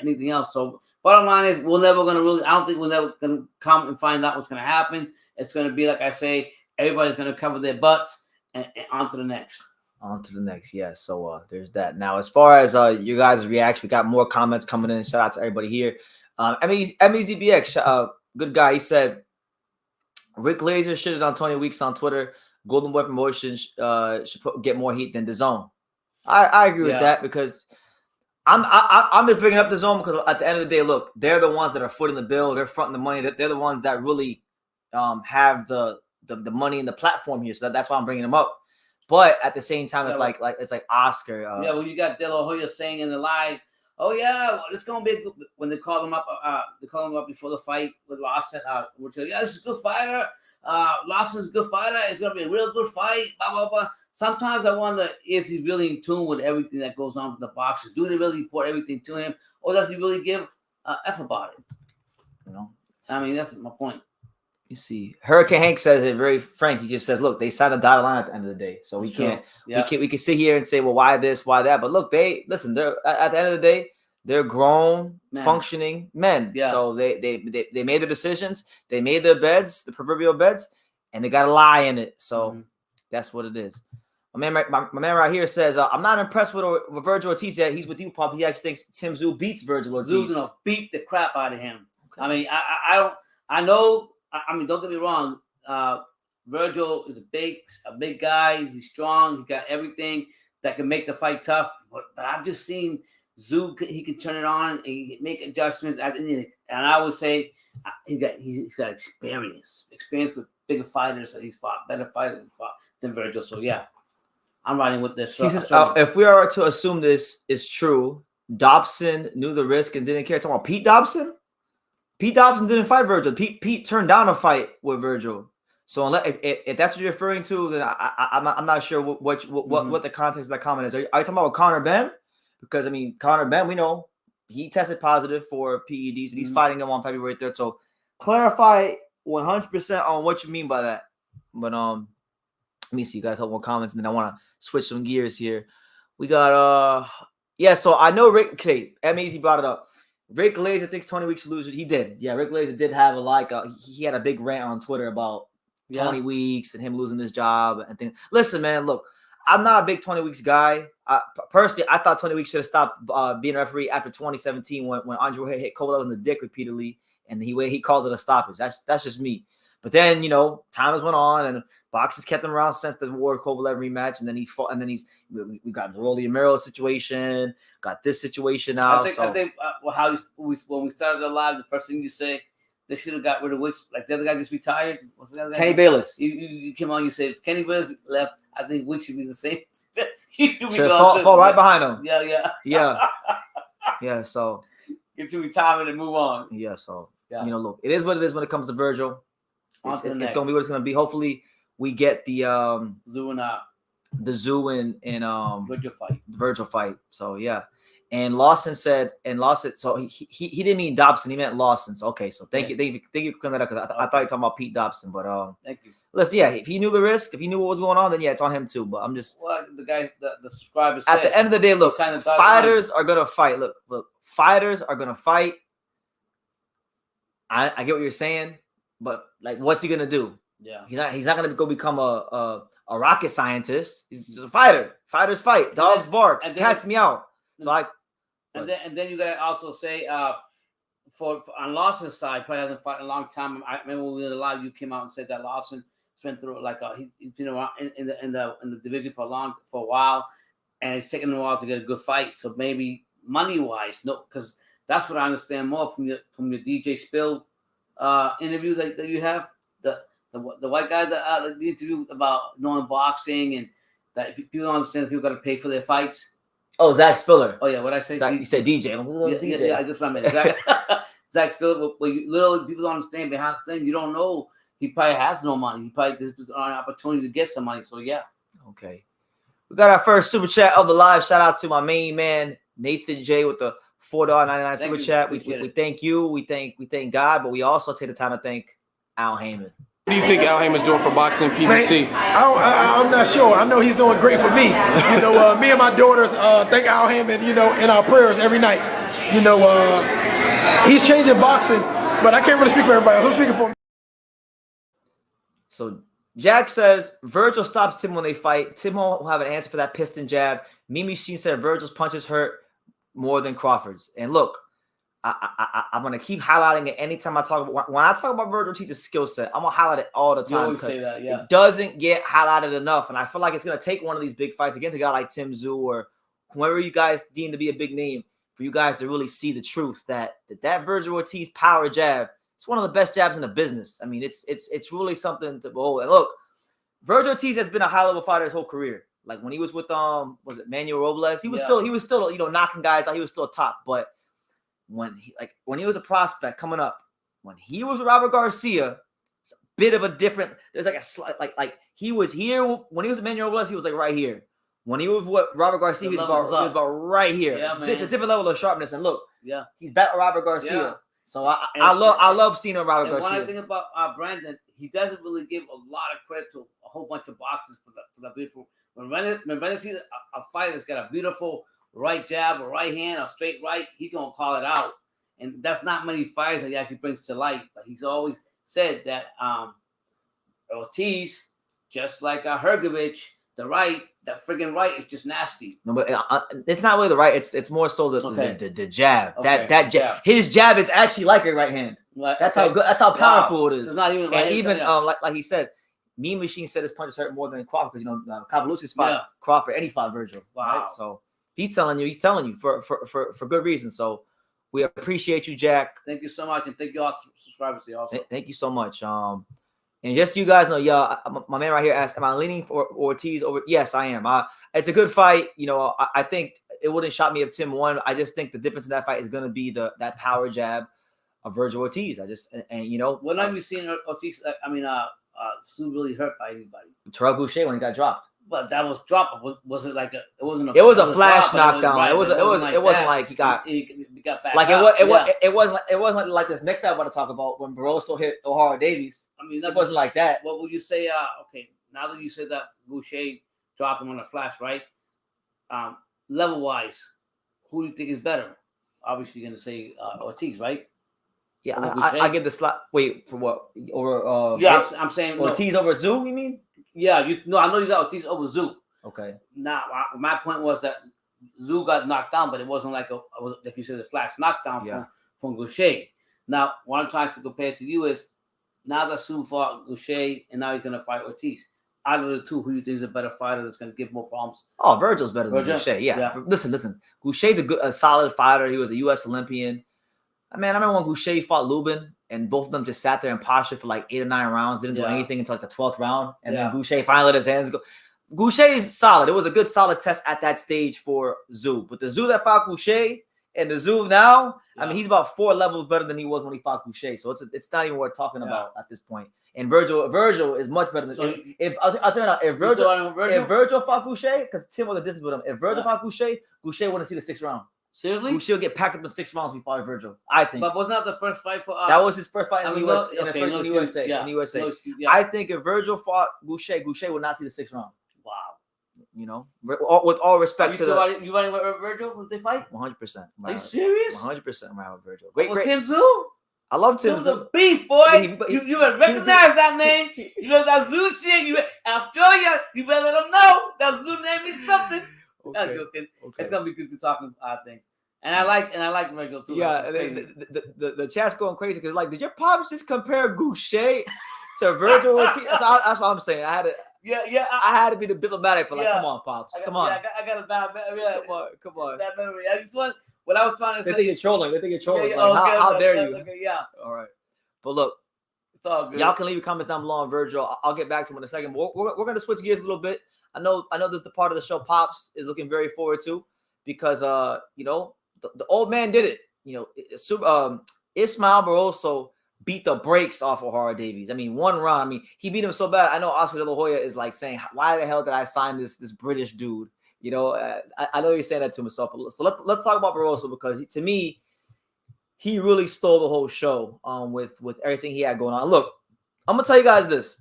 anything else. So bottom line is, I don't think we're never gonna come and find out what's gonna happen. It's gonna be like I say, everybody's gonna cover their butts and on to the next. On to the next, yeah. So there's that. Now, as far as you guys' reaction, we got more comments coming in. Shout out to everybody here. MEZBX, good guy. He said Rick Laser shitted on 20 Weeks on Twitter. Golden Boy Promotions should get more heat than DAZN. I agree with that because I'm just bringing up DAZN because at the end of the day, look, they're the ones that are footing the bill. They're fronting the money. They're the ones that really have the money and the platform here. So that's why I'm bringing them up. But at the same time, it's like Oscar. Yeah, well, you got De La Hoya saying in the live, "Oh yeah, it's gonna be a good." When they called him up, before the fight with Lawson. Which yeah, this is a good fighter. Lawson's a good fighter. It's gonna be a real good fight. Blah blah blah. Sometimes I wonder, is he really in tune with everything that goes on with the boxers? Do they really report everything to him, or does he really give a f about it? You know, I mean, that's my point. You see, Hurricane Hank says it very frank. He just says, "Look, they signed a dotted line at the end of the day, so we can't. We can sit here and say, well, why this, why that? But look, they're at the end of the day, they're grown, functioning men. Yeah. So they made their decisions, they made their beds, the proverbial beds, and they got a lie in it. So that's what it is. My man right here says, I'm not impressed with Vergil Ortiz yet. He's with you, Pop. He actually thinks Tim Tszyu beats Vergil Ortiz. Tszyu gonna beat the crap out of him. Okay. I mean, I know. I mean, don't get me wrong. Virgil is a big guy. He's strong. He got everything that can make the fight tough. But I've just seen Tszyu. He can turn it on and he can make adjustments. And I would say he's got experience with bigger fighters that he's fought, better fighters than Virgil. So yeah, I'm riding with this. He says, if we are to assume this is true, Dobson knew the risk and didn't care. Talking about Pete Dobson. Pete Dobson didn't fight Virgil. Pete turned down a fight with Virgil. So unless if that's what you're referring to, then I'm not sure what the context of that comment is. Are you talking about Conor Benn? Because I mean, Conor Benn, we know he tested positive for PEDs and he's fighting them on February 3rd. So clarify 100% on what you mean by that. But let me see. Got a couple more comments, and then I want to switch some gears here. We got So I know Rick. Okay, MEZ brought it up. Rick Laser thinks 20 Weeks to lose it. He did. Yeah, Rick Laser did have he had a big rant on Twitter about 20 Weeks and him losing his job and things. Listen, man, look, I'm not a big 20 Weeks guy. Personally, I thought 20 Weeks should have stopped being a referee after 2017 when Andre hit Kovalev in the dick repeatedly and he called it a stoppage. That's just me. But then, time has went on and boxers kept him around since the Ward Kovalev rematch. And then we got the Rolly Amaro situation, got this situation now. I think when we started the live, the first thing you say, they should have got rid of the other guy just retired. What's the other guy? Kenny Bayless. You came on, you said, if Kenny Bayless left, I think Wick should be the same. Should fall right behind him. Yeah. So get to retirement and move on. Yeah. So, look, it is what it is when it comes to Virgil. It's going to be what it's going to be. Hopefully, we get the Zissou and Virgil fight. So yeah. And Lawson said, so he didn't mean Dobson, he meant Lawson. So okay, so thank you for clearing that up, because I thought you were talking about Pete Dobson, but thank you. Listen, yeah, if he knew the risk, if he knew what was going on, then yeah, it's on him too. But I'm just the guy, the subscriber at the end of the day, look, fighters are gonna fight. Look, fighters are gonna fight. I get what you're saying, but like, what's he gonna do? Yeah, he's not gonna go become a rocket scientist. He's just a fighter. Fighters fight. Dogs bark. Cats meow. So and then you gotta also say for on Lawson's side, probably hasn't fought in a long time. I remember when we did a live, you came out and said that Lawson spent through he's been around in the division for a while, and it's taken him a while to get a good fight. So maybe money wise, no, because that's what I understand more from your DJ Spill interview that you have, the white guy that the interview about knowing boxing, and that if people don't understand that people got to pay for their fights. Oh, Zach Spiller. Oh yeah, what I say? You said DJ. Yeah, I just remember Zach Spiller. Well, literally, people don't understand behind the thing. You don't know. He probably has no money. This was an opportunity to get some money. So yeah. Okay. We got our first super chat of the live. Shout out to my main man Nathan J with the $4.99 super chat. We thank you. We thank God, but we also take the time to thank Al Haymon. What do you think Al Haymon's doing for boxing PBC? I'm not sure. I know he's doing great for me. Me and my daughters thank Al Haymon, in our prayers every night. He's changing boxing, but I can't really speak for everybody else. I'm speaking for me. So Jack says Virgil stops Tim when they fight. Tim will have an answer for that piston jab. Mimi Sheen said Virgil's punches hurt more than Crawford's. And look, I'm gonna keep highlighting it anytime I talk about. When I talk about Vergil Ortiz's skill set, I'm gonna highlight it all the time because it doesn't get highlighted enough. And I feel like it's gonna take one of these big fights against a guy like Tim Tszyu or whoever you guys deem to be a big name for you guys to really see the truth that Vergil Ortiz power jab. It's one of the best jabs in the business. I mean, it's really something to behold. And look, Vergil Ortiz has been a high level fighter his whole career. Like when he was with was it Manuel Robles? He was still knocking guys out. He was still top, but when he was a prospect coming up, when he was with Robert Garcia, it's a bit of a different. There's like a slight like he was here when he was with Manuel Robles. He was like right here. When he was with Robert Garcia, he was about right here. Yeah, it's a different level of sharpness. And look, he's back with Robert Garcia. Yeah. So I love seeing him Robert Garcia. One thing about Brandon, he doesn't really give a lot of credit to a whole bunch of boxers for the beautiful. When Brandon sees a fighter that's got a beautiful right jab, a right hand, a straight right, he's gonna call it out. And that's not many fighters that he actually brings to light. But he's always said that Ortiz, just like Hergovich, that friggin' right is just nasty. No, but it's not really the right. It's more so the jab. Okay. That jab. His jab is actually like a right hand. That's how good. That's how powerful it is. It's not even right. And even like he said, Mean Machine said his punches hurt more than Crawford because Cavalucci's fought Crawford and he fought Virgil. Wow. Right? So he's telling you for good reason. So we appreciate you, Jack. Thank you so much, and thank you all subscribers to you also. Thank you so much. And just so you guys know, my man right here asked, am I leaning for Ortiz over? Yes, I am. It's a good fight. I think it wouldn't shock me if Tim won. I just think the difference in that fight is going to be that power jab of Vergil Ortiz. When have you seen Ortiz? Tszyu really hurt by anybody? Terrell Boucher when he got dropped. But that was dropped. Was it like it wasn't? It was a flash knockdown. It wasn't like he got back. Like it wasn't like this next time I'm going to talk about when Barroso hit O'Hara Davies. I mean, it wasn't like that. What would you say? Okay, now that you said that Boucher dropped him on a flash, right? Level wise, who do you think is better? Obviously, you're going to say Ortiz, right? Yeah, I get the slot. Wait, for what? Over I'm saying Ortiz over Tszyu, you mean? Yeah, I know you got Ortiz over Tszyu. Okay. Now, my point was that Tszyu got knocked down, but it wasn't like like you said, a flash knockdown from Boucher. Now, what I'm trying to compare to you is now that Tszyu fought Boucher and now he's going to fight Ortiz. Out of the two, who do you think is a better fighter that's going to give more problems? Oh, Virgil's better than Boucher. Yeah. Listen. Boucher's a solid fighter. He was a U.S. Olympian. I remember when Boucher fought Lubin, and both of them just sat there and postured for like 8 or 9 rounds, didn't do anything until like the 12th round, and then Boucher finally let his hands go. Boucher is solid. It was a good solid test at that stage for Tszyu. But the Tszyu that fought Boucher and the Tszyu now, I mean, he's about 4 levels better than he was when he fought Boucher. So it's not even worth talking about at this point. And Virgil is much better than. So if I'll tell you now, if Virgil fought Goucher, because Tim was a distance with him. If Virgil fought Goucher wouldn't see the 6th round. Seriously? Goucher would get packed up in 6 rounds before Virgil. I think. But wasn't that the first fight for? That was his first fight in the US. In USA. Yeah. In the USA. No, yeah. I think if Virgil fought Goucher would not see the 6th round. Wow. You know, with all respect to you running with Virgil when they fight? 100%. Are you serious? 100% I'm with Virgil. Great. Tim Tszyu? I love Tim. Tim's a beast, boy. You better recognize that name. You know that Zissou shit. You Australia. You better let them know that Zissou name means something. Okay. I'm joking. Okay. It's gonna be good talking. I think. And I like Virgil too. Yeah, the chat's going crazy because like, did your pops just compare Goucher to Vergil Ortiz? That's what I'm saying. I had to. Yeah. I had to be the diplomatic, but like, come on, pops, come on. Yeah, I got a bad memory. Yeah, come on. Bad memory. I just want what I was trying to say. They think you're trolling. Yeah, like, how dare you? Okay, yeah. All right, but look, it's all good. Y'all can leave your comments down below on Virgil. I'll get back to him in a second. But we're gonna switch gears a little bit. I know this is the part of the show Pops is looking very forward to because you know. The old man did it. You know, Ismael Barroso beat the brakes off of Horror Davies. I mean, 1 round. I mean, he beat him so bad. I know Oscar De La Hoya is like saying, "Why the hell did I sign this British dude?" You know, I know he's saying that to himself. So let's talk about Barroso because to me, he really stole the whole show with everything he had going on. Look, I'm gonna tell you guys this.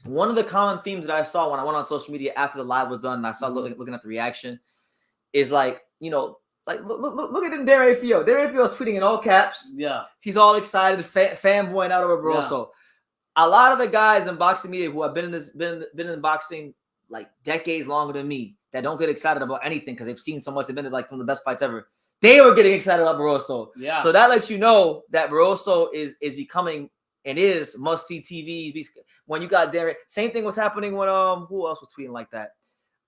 One of the common themes that I saw when I went on social media after the live was done, and I saw looking at the reaction, is like, you know. Like, look at Darren Fio. Darren Fio is tweeting in all caps. Yeah. He's all excited, fanboying out over Barroso. Yeah. A lot of the guys in boxing media who have been in boxing like decades longer than me that don't get excited about anything because they've seen so much, they've been to like some of the best fights ever. They were getting excited about Barroso. Yeah. So that lets you know that Barroso is becoming and is must-see TV. When you got Darren, same thing was happening when who else was tweeting like that?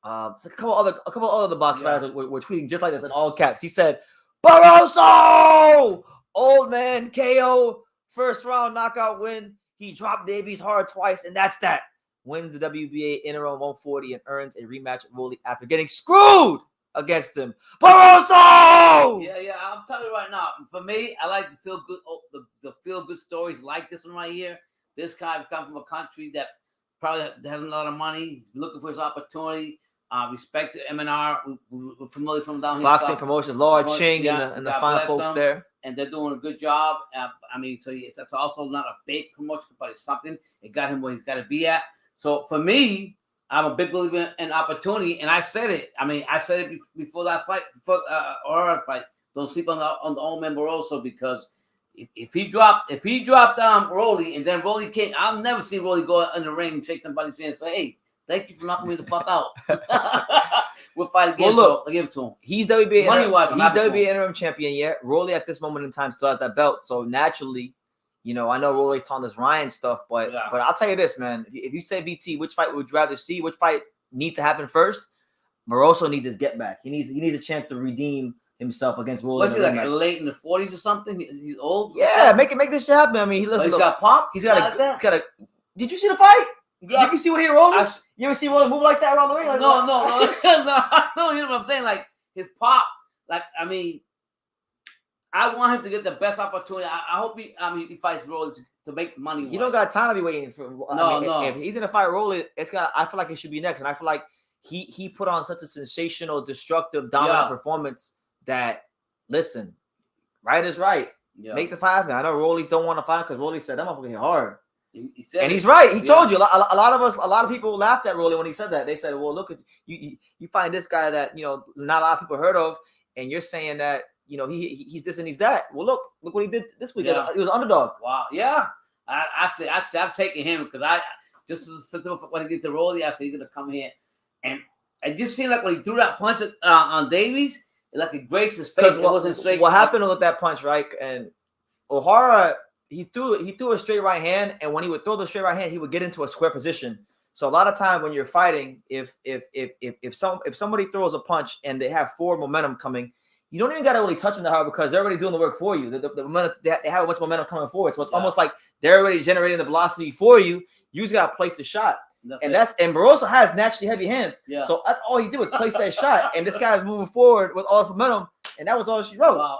A couple other box fighters were tweeting just like this in all caps. He said, "Barroso, old man KO, 1st round knockout win. He dropped Davies hard twice, and that's that. Wins the WBA interim 140 and earns a rematch with Rolly after getting screwed against him. Barroso!" Yeah. I'm telling you right now. For me, I like the feel good stories like this one right here. This guy comes from a country that probably has a lot of money. He's looking for his opportunity. Respect to MNR, we're familiar from down here. Boxing promotions, Laura Ching and the fine folks there. And they're doing a good job. I mean, so it's also not a big promotion, but it's something. It got him where he's got to be at. So for me, I'm a big believer in opportunity. And I said it. I mean, I said it before that fight, before our fight. Don't sleep on the old man Barroso because if he dropped Rolly and then Rolly came, I've never seen Rolly go in the ring and shake somebody's hand and say, "Hey, thank you for knocking me the fuck out." We'll fight again. Well, look, so I'll give it to him. He's WBA interim champion yet. Rolly at this moment in time still has that belt. So naturally, you know, I know Rolly's on this Ryan stuff, but I'll tell you this, man. If you say BT, which fight would you rather see? Which fight needs to happen first? Barroso needs his get back. He needs a chance to redeem himself against Rolly. What's he like late in the 40s or something? He's old. Yeah, make this shit happen. I mean, he's got pop. He's got a. Did you see the fight? Did you see what he rolled? You ever see Rolly move like that around the ring? Like, no. You know what I'm saying? Like his pop. Like, I mean, I want him to get the best opportunity. I hope he fights Rolly to make the money. You don't got time to be waiting for. No. If he's gonna fight Rolly, I feel like it should be next, and I feel like he put on such a sensational, destructive, dominant performance that listen, right is right. Yeah. Make the fight, man. I know Rolly's don't want to fight because Rolly said that motherfucker hit hard. He said and he's right. He told you. A lot of people laughed at Rolly when he said that. They said, "Well, look at you find this guy that not a lot of people heard of, and you're saying that he's this and he's that." Well, look what he did this week. Yeah. He was an underdog. Wow. Yeah. I'm taking him because I just when he did to Rolly, I said he's gonna come here, and I just seemed like when he threw that punch on Davies, like it grazed his face. It wasn't straight. What happened with that punch, right? And O'Hara. He threw a straight right hand, and when he would throw the straight right hand, he would get into a square position. So a lot of time when you're fighting, if somebody throws a punch and they have forward momentum coming, you don't even got to really touch them that hard because they're already doing the work for you. The momentum, they have a bunch of momentum coming forward, so it's almost like they're already generating the velocity for you. You just got to place the shot, and Barroso has naturally heavy hands, so that's all he did was place that shot, and this guy's moving forward with all his momentum, and that was all she wrote. Wow.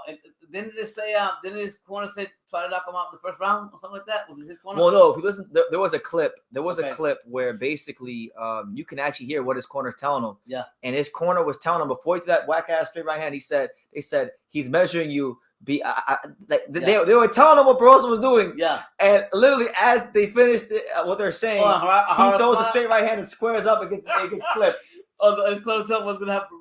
didn't they say didn't his corner say try to knock him out in the first round or something like that? Was it his corner? Well, no. If you listen, there was a clip. There was Okay. a clip where basically you can actually hear what his corner's telling him. Yeah. And his corner was telling him before he threw that whack ass straight right hand. They said he's measuring you. They were telling him what Barroso was doing. Yeah. And literally as they finished what they're saying, he throws a straight right hand and squares up and gets clipped. Oh, his corner told him what's gonna happen.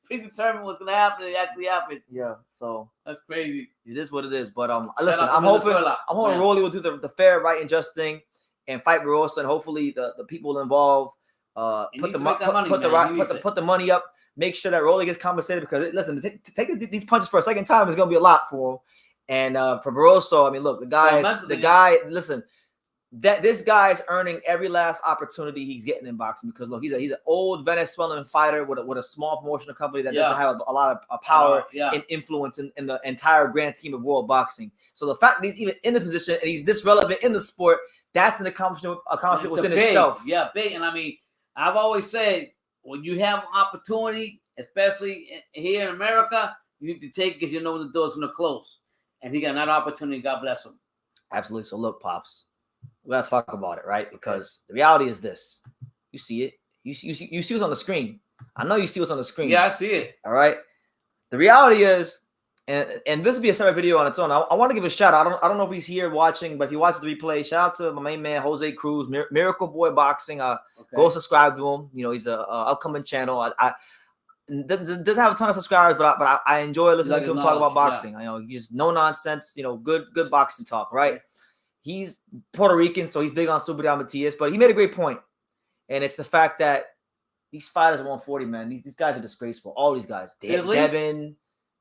Predetermined what's gonna happen. It actually happened. Yeah. So That's crazy. it is what it is. But Shout listen, out to I'm hoping Venezuela. Rolly will do the fair, right, and just thing and fight Barroso, and hopefully the people involved He put needs to make that money, the man. He needs put the money up. Make sure that Rolly gets compensated because listen, to take these punches for a second time is gonna be a lot for him. And for Barroso, I mean, look, the guy. Listen, that this guy's earning every last opportunity he's getting in boxing because look, he's an old Venezuelan fighter with a small promotional company that doesn't have a lot of power and influence in the entire grand scheme of world boxing. So the fact that he's even in the position and he's this relevant in the sport, that's an accomplishment within itself. Yeah, big. And I mean, I've always said when you have an opportunity, especially here in America, you need to take it because you know when the door's going to close. And he got another opportunity. God bless him. Absolutely. So look, Pops, we gotta talk about it, right? Because the reality is this: you see it, you see what's on the screen. I know you see what's on the screen. Yeah, I see it. All right. The reality is, and this will be a separate video on its own. I want to give a shout out. I don't know if he's here watching, but if he watches the replay, shout out to my main man Jose Cruz, Miracle Boy Boxing. Go subscribe to him. You know, he's a upcoming channel. I doesn't have a ton of subscribers, but I enjoy listening to him talk about boxing. I know he's just no nonsense. You know, good boxing talk, right? Okay. He's Puerto Rican, so he's big on SAMATIAS, but he made a great point, and it's the fact that these fighters at 140, man, these guys are disgraceful. All these guys, Devin,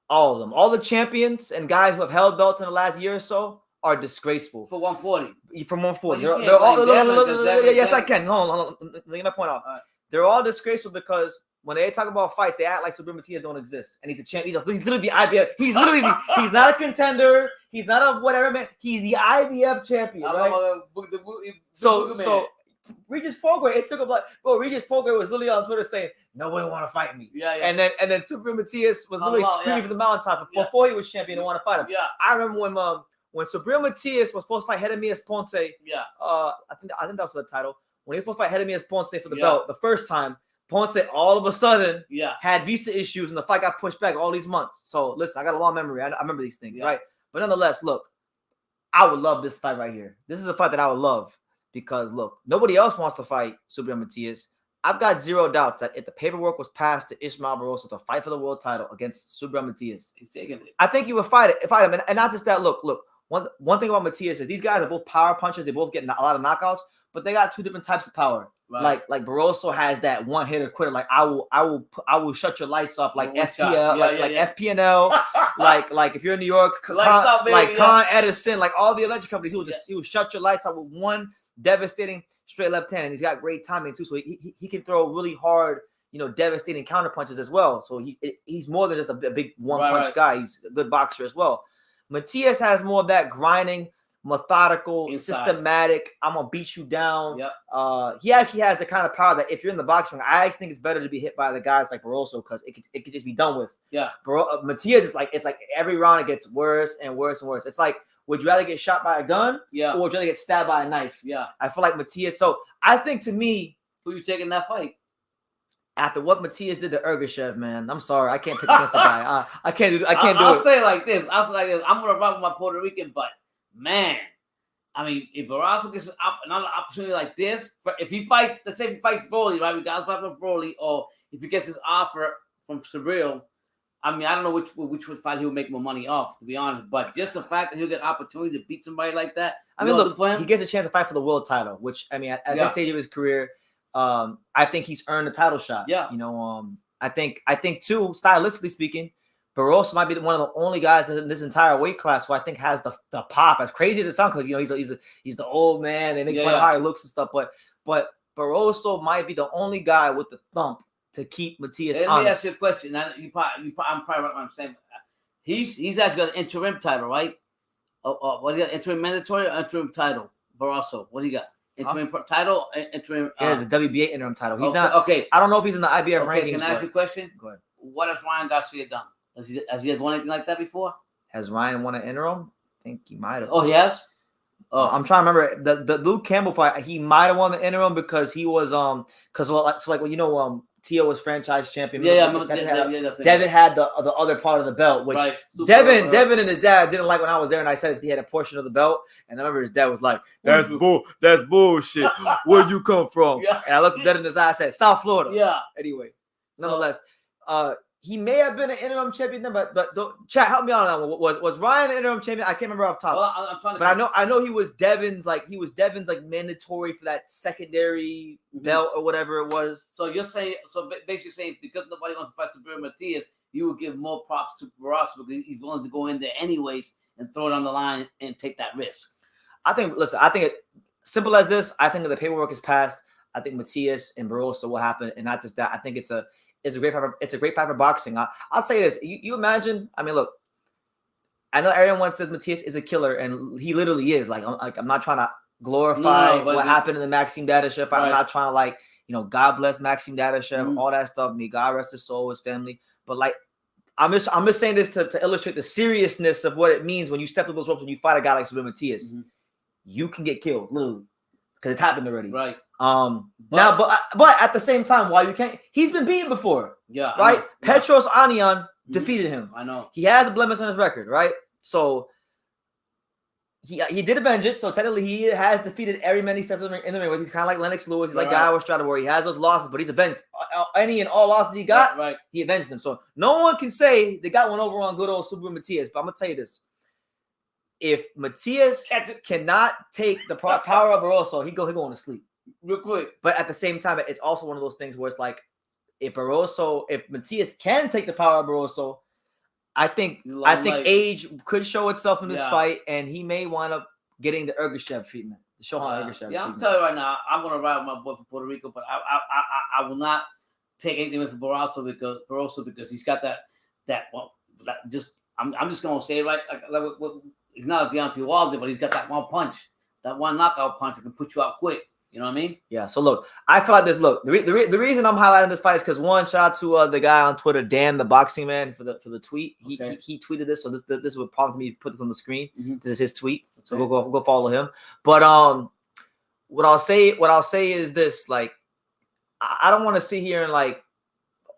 all of them, all the champions and guys who have held belts in the last year or so are disgraceful. For 140. From 140, Well, they're all. Yes, I Devin. can. Hold on. Let me get my point out. All right. They're all disgraceful because when they talk about fights, they act like SAMATIAS don't exist. And he's a champion. He's literally the IBF. He's not a contender. He's not a whatever, man. He's the IBF champion, right? So Regis Fogler, it took him like, bro, Regis Fogler was literally on Twitter saying, nobody want to fight me. Yeah. And then SAMATIAS was literally screaming from the mountaintop before he was champion and want to fight him. Yeah. I remember when SAMATIAS was supposed to fight Jeremias Ponce. Yeah. I think that was for the title. When he was supposed to fight Jeremias Ponce for the belt the first time, Ponce all of a sudden had visa issues and the fight got pushed back all these months. So listen, I got a long memory. I remember these things, right? But nonetheless, look, I would love this fight right here. This is a fight that I would love because look, nobody else wants to fight SAMATIAS. I've got zero doubts that if the paperwork was passed to Ismael Barroso to fight for the world title against SAMATIAS, He's taking it. I think he would fight him. And not just that. Look. One thing about Matias is these guys are both power punchers. They both get a lot of knockouts, but they got two different types of power. Right. Like Barroso has that one hitter quitter. Like I will shut your lights off. Like FPL, FPNL. like if you're in New York, Con Edison, like all the electric companies, he will shut your lights out with one devastating straight left hand. And he's got great timing too, so he can throw really hard, devastating counter punches as well. So he's more than just a big one punch guy. He's a good boxer as well. Matias has more of that grinding, methodical, systematic. I'm gonna beat you down. Yep. He actually has the kind of power that if you're in the boxing, I actually think it's better to be hit by the guys like Barroso because it could just be done with. Yeah. Matias is like every round it gets worse and worse and worse. It's like, would you rather get shot by a gun? Or would you rather get stabbed by a knife? Yeah. I feel like Matias. So I think to me, who you taking that fight? After what Matias did to Ergashev, man, I'm sorry, I can't pick against the guy. I can't do it. I'll say it like this. I'm gonna rock with my Puerto Rican, but man, I mean, if Barroso gets another opportunity like this, if he fights, let's say if he fights Foley, right? We got to fight from Foley, or if he gets this offer from Sabril, I mean, I don't know which fight he'll make more money off, to be honest. But just the fact that he'll get an opportunity to beat somebody like that. I mean, look, he gets a chance to fight for the world title, which I mean, at that stage of his career. I think he's earned a title shot. Yeah. I think too, stylistically speaking, Barroso might be one of the only guys in this entire weight class who I think has the pop. As crazy as it sounds, because he's the old man. They make fun of how he looks and stuff, but Barroso might be the only guy with the thump to keep Matias honest. Let me ask you a question. Now, I'm probably right what I'm saying. He's actually got an interim title, right? What do you got? Interim mandatory or interim title? Barroso, what do you got? Interim title, interim. He has the WBA interim title. He's not. Okay. I don't know if he's in the IBF rankings. Can I ask you a question? Go ahead. What has Ryan Garcia done? Has he won anything like that before? Has Ryan won an interim? I think he might have. Oh, he has. Oh, I'm trying to remember the Luke Campbell fight. He might have won the interim because he was Tszyu was franchise champion. Devin had the other part of the belt, which right. Devin and his dad didn't like when I was there, and I said he had a portion of the belt, and I remember his dad was like, "That's bullshit. Where'd you come from?" Yeah. And I looked at Devin in his eye, I said, "South Florida." Yeah. Anyway, nonetheless, he may have been an interim champion then, but chat, help me out on that one. Was Ryan an interim champion? I can't remember off top. Well, I'm trying to. But I know he was Devin's mandatory for that secondary belt or whatever it was. So you're saying, basically saying because nobody wants to fight Subriel Matias, you would give more props to BOSO because he's willing to go in there anyways and throw it on the line and take that risk. I think it simple as this. I think the paperwork is passed. I think Matias and BOSO will happen, and not just that. I think it's a great fight for boxing. I'll tell you this. You imagine. I mean, look. I know everyone says Matias is a killer, and he literally is. I'm not trying to glorify what happened in the Maxime Dadashev fight. I'm not trying to God bless Maxime Dadashev, all that stuff. May God rest his soul, his family. But I'm just saying this to illustrate the seriousness of what it means when you step through those ropes and you fight a guy like Subriel Matias. You can get killed, literally, because it's happened already. Right. But at the same time, why you can't? He's been beaten before. Yeah. Right. Petros Anion defeated him. I know. He has a blemish on his record, right? So he did avenge it. So technically, he has defeated every man he stepped in the ring with. He's kind of like Lennox Lewis. He's like Iowa Strata, where he has those losses, but he's avenged any and all losses he got. Right. He avenged them. So no one can say they got one over on good old Subriel Matias. But I'm gonna tell you this: if Matias cannot take the power of BOSO, he going to sleep real quick. But at the same time, it's also one of those things where it's like, if Matias can take the power of BOSO, I think age could show itself in this fight, and he may wind up getting the Ergashev treatment, the Shohan Ergashev treatment. I'm telling you right now, I'm gonna ride with my boy from Puerto Rico, but I will not take anything with BOSO because he's got I'm just gonna say it right. He's not a Deontay Wilder, but he's got that one punch, that one knockout punch that can put you out quick. You know what I mean? Yeah. So look, I feel like this. Look, the reason I'm highlighting this fight is because one, shout out to the guy on Twitter, Dan the Boxing Man, for the tweet. He tweeted this, so this is what prompted me to put this on the screen. This is his tweet, so go follow him. But what I'll say is this: like, I don't want to sit here and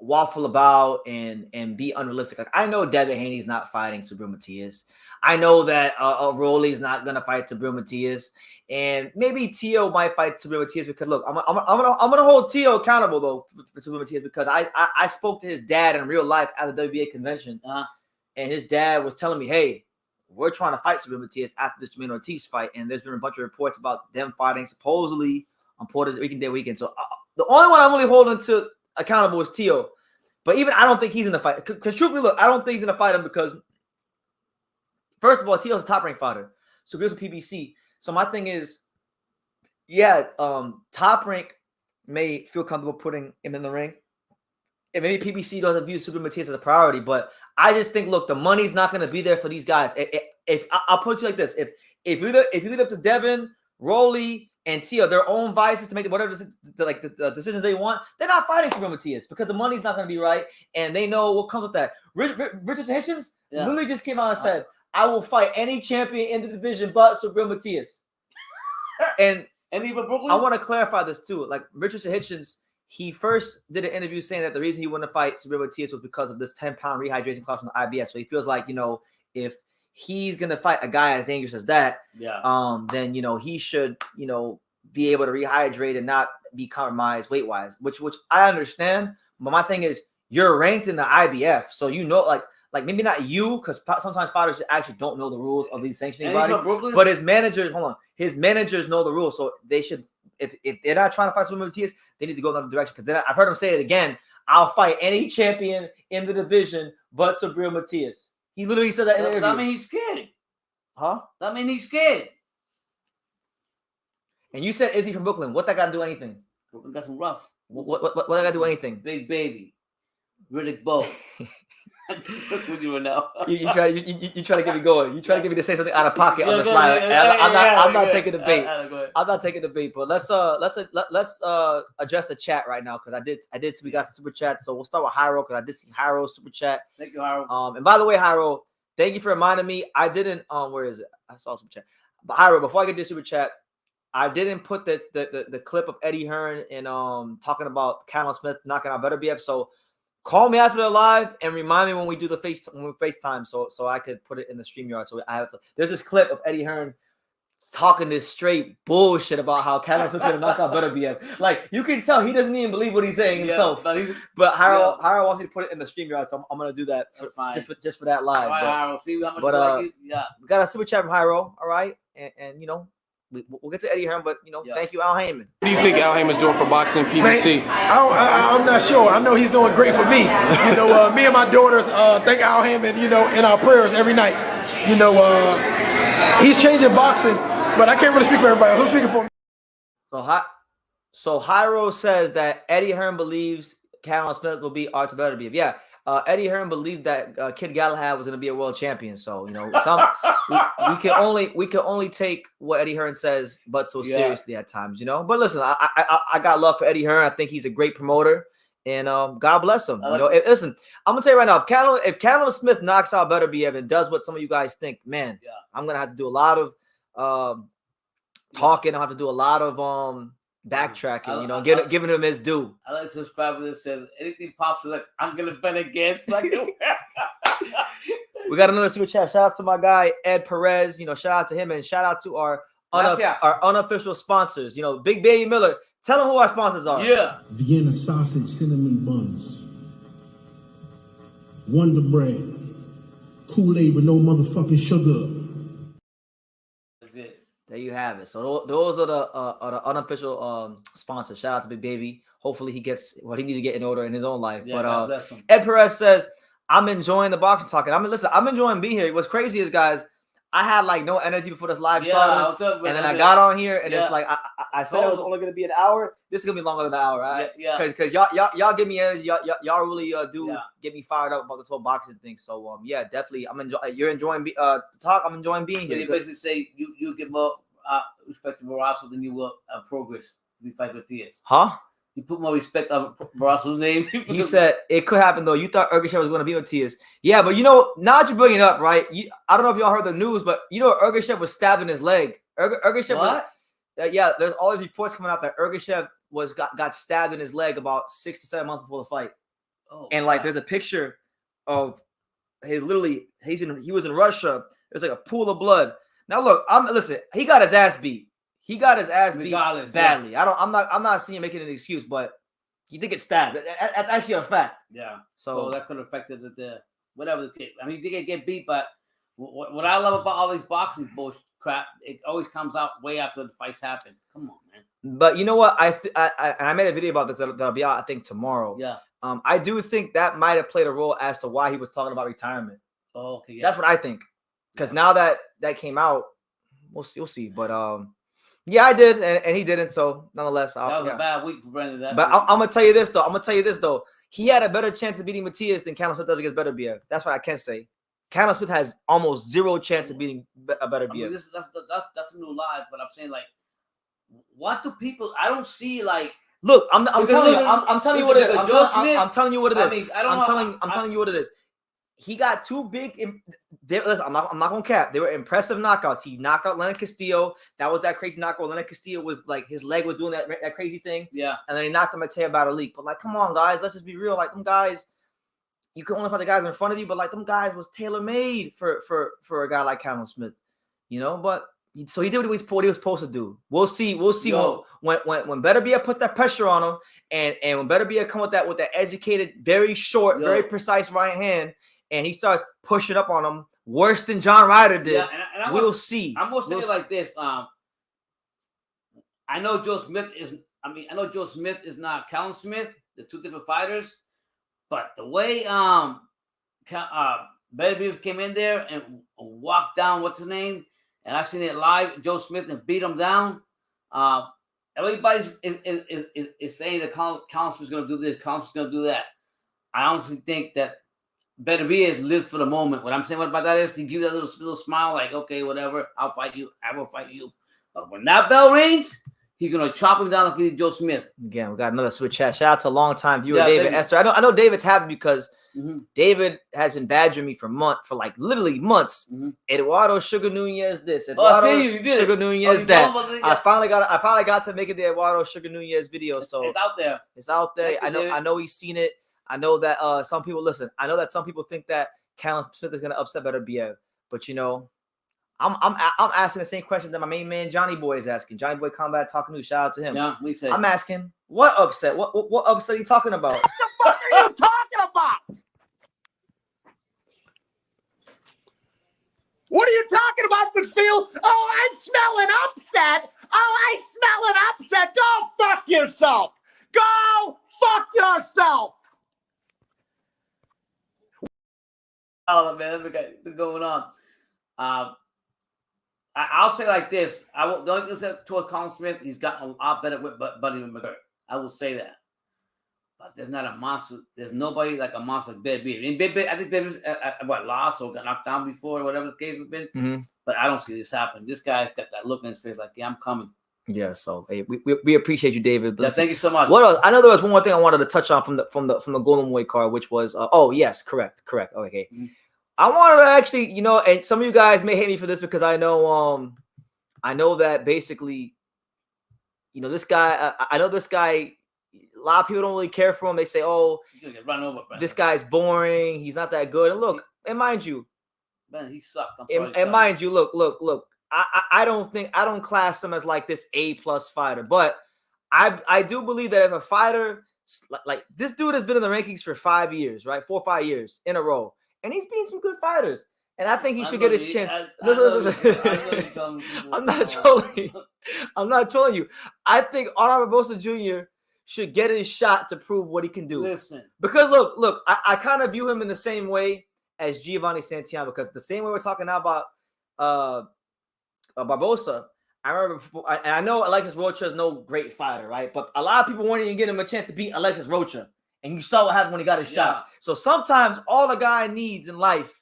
waffle about and be unrealistic. Like, I know Devin Haney's not fighting Subriel Matias. I know that Rolly's not gonna fight Subriel Matias. And maybe Tszyu might fight Subriel Matias because look, I'm gonna hold Tszyu accountable though for Subriel Matias because I spoke to his dad in real life at the WBA convention, and his dad was telling me, hey, we're trying to fight Subriel Matias after this Vergil Ortiz fight, and there's been a bunch of reports about them fighting supposedly on Puerto Rican Day weekend. So the only one I'm really holding to accountable is Tszyu, but even I don't think he's in the fight because truthfully, look, I don't think he's gonna fight him because first of all, Tszyu's a top-ranked fighter, so here's a PBC. So my thing is, Top Rank may feel comfortable putting him in the ring. And maybe PBC doesn't view Subriel Matias as a priority, but I just think, look, the money's not going to be there for these guys. If I'll put it like this: if you leave it up to Devin, Rolly, and Tszyu, their own vices to make whatever the decisions they want, they're not fighting Subriel Matias because the money's not going to be right, and they know what comes with that. Richardson Hitchens literally just came out and said, I will fight any champion in the division but Subriel Matias. And even Brooklyn? I want to clarify this too. Like Richardson Hitchens, he first did an interview saying that the reason he wouldn't fight Subriel Matias was because of this 10-pound rehydration clause from the IBS. So he feels like, if he's going to fight a guy as dangerous as that, then, he should, be able to rehydrate and not be compromised weight-wise, which I understand. But my thing is, you're ranked in the IBF. So, like maybe not you, because sometimes fighters actually don't know the rules of these sanctioning bodies. But his managers know the rules, so they should. If they're not trying to fight Subriel Matias, they need to go in another direction. Because then I've heard him say it again. I'll fight any champion in the division but Subriel Matias. He literally said that in an interview. That means he's scared. Huh? That means he's scared. And you said Izzy from Brooklyn. What that got to do anything? Brooklyn got some rough. What that got to do anything? Big baby, Riddick Bowe. That's what you would know. You try to get me going. You try to get me to say something out of pocket on the slide. I'm not taking the bait. I'm not taking the bait. But let's address the chat right now because I did see we got some super chat. So we'll start with Hyro because I did see Hyro's super chat. Thank you, Hyro. And by the way, Hyro, Thank you for reminding me. I didn't. Where is it? I saw some chat. But Hyro, before I get to super chat, I didn't put the clip of Eddie Hearn and talking about Callum Smith knocking out BF. So call me after the live and remind me when we do the FaceTime, so I could put it in the StreamYard. So I have there's this clip of Eddie Hearn talking this straight bullshit about how Callum Smith's gonna knock out BF. Like you can tell he doesn't even believe what he's saying himself. But Harold wants me to put it in the StreamYard, so I'm gonna do that just for that live. All right, Harold, see how much we got a super chat from Hyro, all right, and you know. We'll get to Eddie Hearn, but, you know, thank you, Al Haymon. What do you think Al Haymon's doing for boxing PBC? I'm not sure. I know he's doing great for me. You know, me and my daughters thank Al Haymon, you know, in our prayers every night. You know, he's changing boxing, but I can't really speak for everybody else. I'm speaking for me. So Hyro says that Eddie Hearn believes Callum Smith will be Artur Beterbiev. Yeah. Eddie Hearn believed that Kid Galahad was going to be a world champion. So, you know, we can only take what Eddie Hearn says, but so seriously at times, you know. But listen, I got love for Eddie Hearn. I think he's a great promoter, and God bless him. You know, listen, I'm gonna tell you right now, if Callum Smith knocks out Beterbiev and does what some of you guys think, man, I'm gonna have to do a lot of talking. I'll have to do a lot of backtracking, you know, giving him his due. I like subscriber that says anything pops like I'm gonna bet against. Like, we got another super chat. Shout out to my guy Ed Perez. You know, shout out to him and shout out to our unofficial sponsors. You know, Big Baby Miller. Tell them who our sponsors are. Yeah, Vienna sausage, cinnamon buns, Wonder Bread, Kool-Aid with no motherfucking sugar. There you have it. So those are the unofficial sponsors. Shout out to Big Baby. Hopefully he gets what he needs to get in order in his own life. Yeah, but Ed Perez says, I'm enjoying the boxing talking. I'm enjoying being here. What's crazy is, guys, I had like no energy before this live started. And then I got on here and it's like I said it was only gonna be an hour. This is gonna be longer than an hour, right? Because y'all give me energy. Y'all really do get me fired up about this whole boxing thing. So definitely you're enjoying the talk. I'm enjoying being here. So you basically say you get more respect to Barrasso than you will Progress if you fight with Diaz. Huh? You put more respect on Barrasso's name. He said it could happen though. You thought Ergashev was going to be with Diaz. Yeah, but you know, now that you bring it up, right? I don't know if y'all heard the news, but you know, Ergashev was stabbed in his leg. Ergashev what? There's all these reports coming out that Ergashev got stabbed in his leg about 6 to 7 months before the fight. Oh, and like, there's a picture of he was in Russia. There's like a pool of blood. Now look, listen. He got his ass beat. He got his ass beat badly. Yeah. I'm not seeing him making an excuse, but he did get stabbed. That's actually a fact. Yeah. So that could have affected the whatever the case. I mean, he did get beat, but what I love about all these boxing bullshit crap, it always comes out way after the fights happen. Come on, man. But you know what? I made a video about this that'll be out, I think, tomorrow. Yeah. I do think that might have played a role as to why he was talking about retirement. Oh, okay. Yeah. That's what I think. Because now that came out, we'll see. But yeah, I did, and he didn't. So nonetheless, that was a bad week for Brandon. But I'm gonna tell you this though. He had a better chance of beating Matias than Callum Smith does against Beterbiev. That's what I can say. Callum Smith has almost zero chance of beating Beterbiev. I mean, that's a new live, but I'm saying, like, what do people? I don't see, like. Look, I'm telling you what it is. I'm telling you what it is. I mean, I'm telling you what it is. He got two big. Listen, I'm not gonna cap. They were impressive knockouts. He knocked out Leonard Castillo. That was that crazy knockout. Leonard Castillo was like, his leg was doing that crazy thing. Yeah. And then he knocked him at Mateo Bataleek. But like, come on, guys, let's just be real. Like, them guys, you can only fight the guys in front of you. But like, them guys was tailor made for a guy like Callum Smith, you know. But so he did what he was supposed to do. We'll see when Beterbiev puts that pressure on him, and when Beterbiev come with that educated, very short, very precise right hand. And he starts pushing up on him worse than John Ryder did. Yeah, and we'll see. I'm gonna say it like this. I know Joe Smith is not Callum Smith. They're two different fighters. But the way Beterbiev came in there and walked down, what's his name? And I seen it live, Joe Smith, and beat him down. Everybody is saying that Callum Smith's gonna do this, Callum Smith's gonna do that. I honestly think that Beterbiev lives for the moment. What I'm saying about that is he gives that little smile, like, okay, whatever, I'll fight you, I will fight you. But when that bell rings, He's gonna chop him down like he did Joe Smith. Again, we got another switch chat. Shout out to longtime viewer Yeah, David Esther. I know David's happy because David has been badgering me for like literally months. Eduardo Sugar Nunez this, Eduardo Sugar Nunez that. I finally got to make it the Eduardo Sugar Nunez video. So it's out there. It's out there. Thank you, I know he's seen it. I know that some people listen. I know that some people think that Callum Smith is gonna upset Better BF, but you know, I'm asking the same question that my main man Johnny Boy is asking. Johnny Boy Combat Talking News. Shout out to him. Yeah, we say. I'm asking, what upset? What upset are you talking about? What the fuck are you talking about? What are you talking about, Basile? Oh, I'm smelling upset. Oh, I'm smelling upset. Go fuck yourself. Go fuck yourself. Oh man, we got going on. I'll say like this: I will don't accept toward Colin Smith. He's gotten a lot better with Buddy McGregor. I will say that. But there's not a monster. There's nobody like a monster like Big B. I mean, I think Big B's lost or got knocked down before, or whatever the case has been. But I don't see this happen. This guy's got that look in his face, like, yeah, I'm coming. Yeah. So hey, we appreciate you, David. Yeah, thank you so much. What else? I know there was one more thing I wanted to touch on from the Golden Boy card, which was oh yes, correct. Okay. I wanted to actually, you know, and some of you guys may hate me for this because I know that basically, you know, this guy. I know this guy. A lot of people don't really care for him. They say, "Oh, get run over, this guy's boring. He's not that good." And look, and mind you, man, he sucked. And mind you, look. I don't class him as like this A+ fighter, but I do believe that if a fighter like this dude has been in the rankings for 5 years, right, 4 or 5 years in a row. And he's beaten some good fighters. And I think he should get his chance. I'm not trolling. I'm not trolling you. I think Arnold Barbosa Jr. should get his shot to prove what he can do. Listen. Because look, I kind of view him in the same way as Giovanni Santillán, because the same way we're talking now about Barbosa, I remember, and I know Alexis Rocha is no great fighter, right? But a lot of people weren't even giving him a chance to beat Alexis Rocha. And you saw what happened when he got his shot. So sometimes all a guy needs in life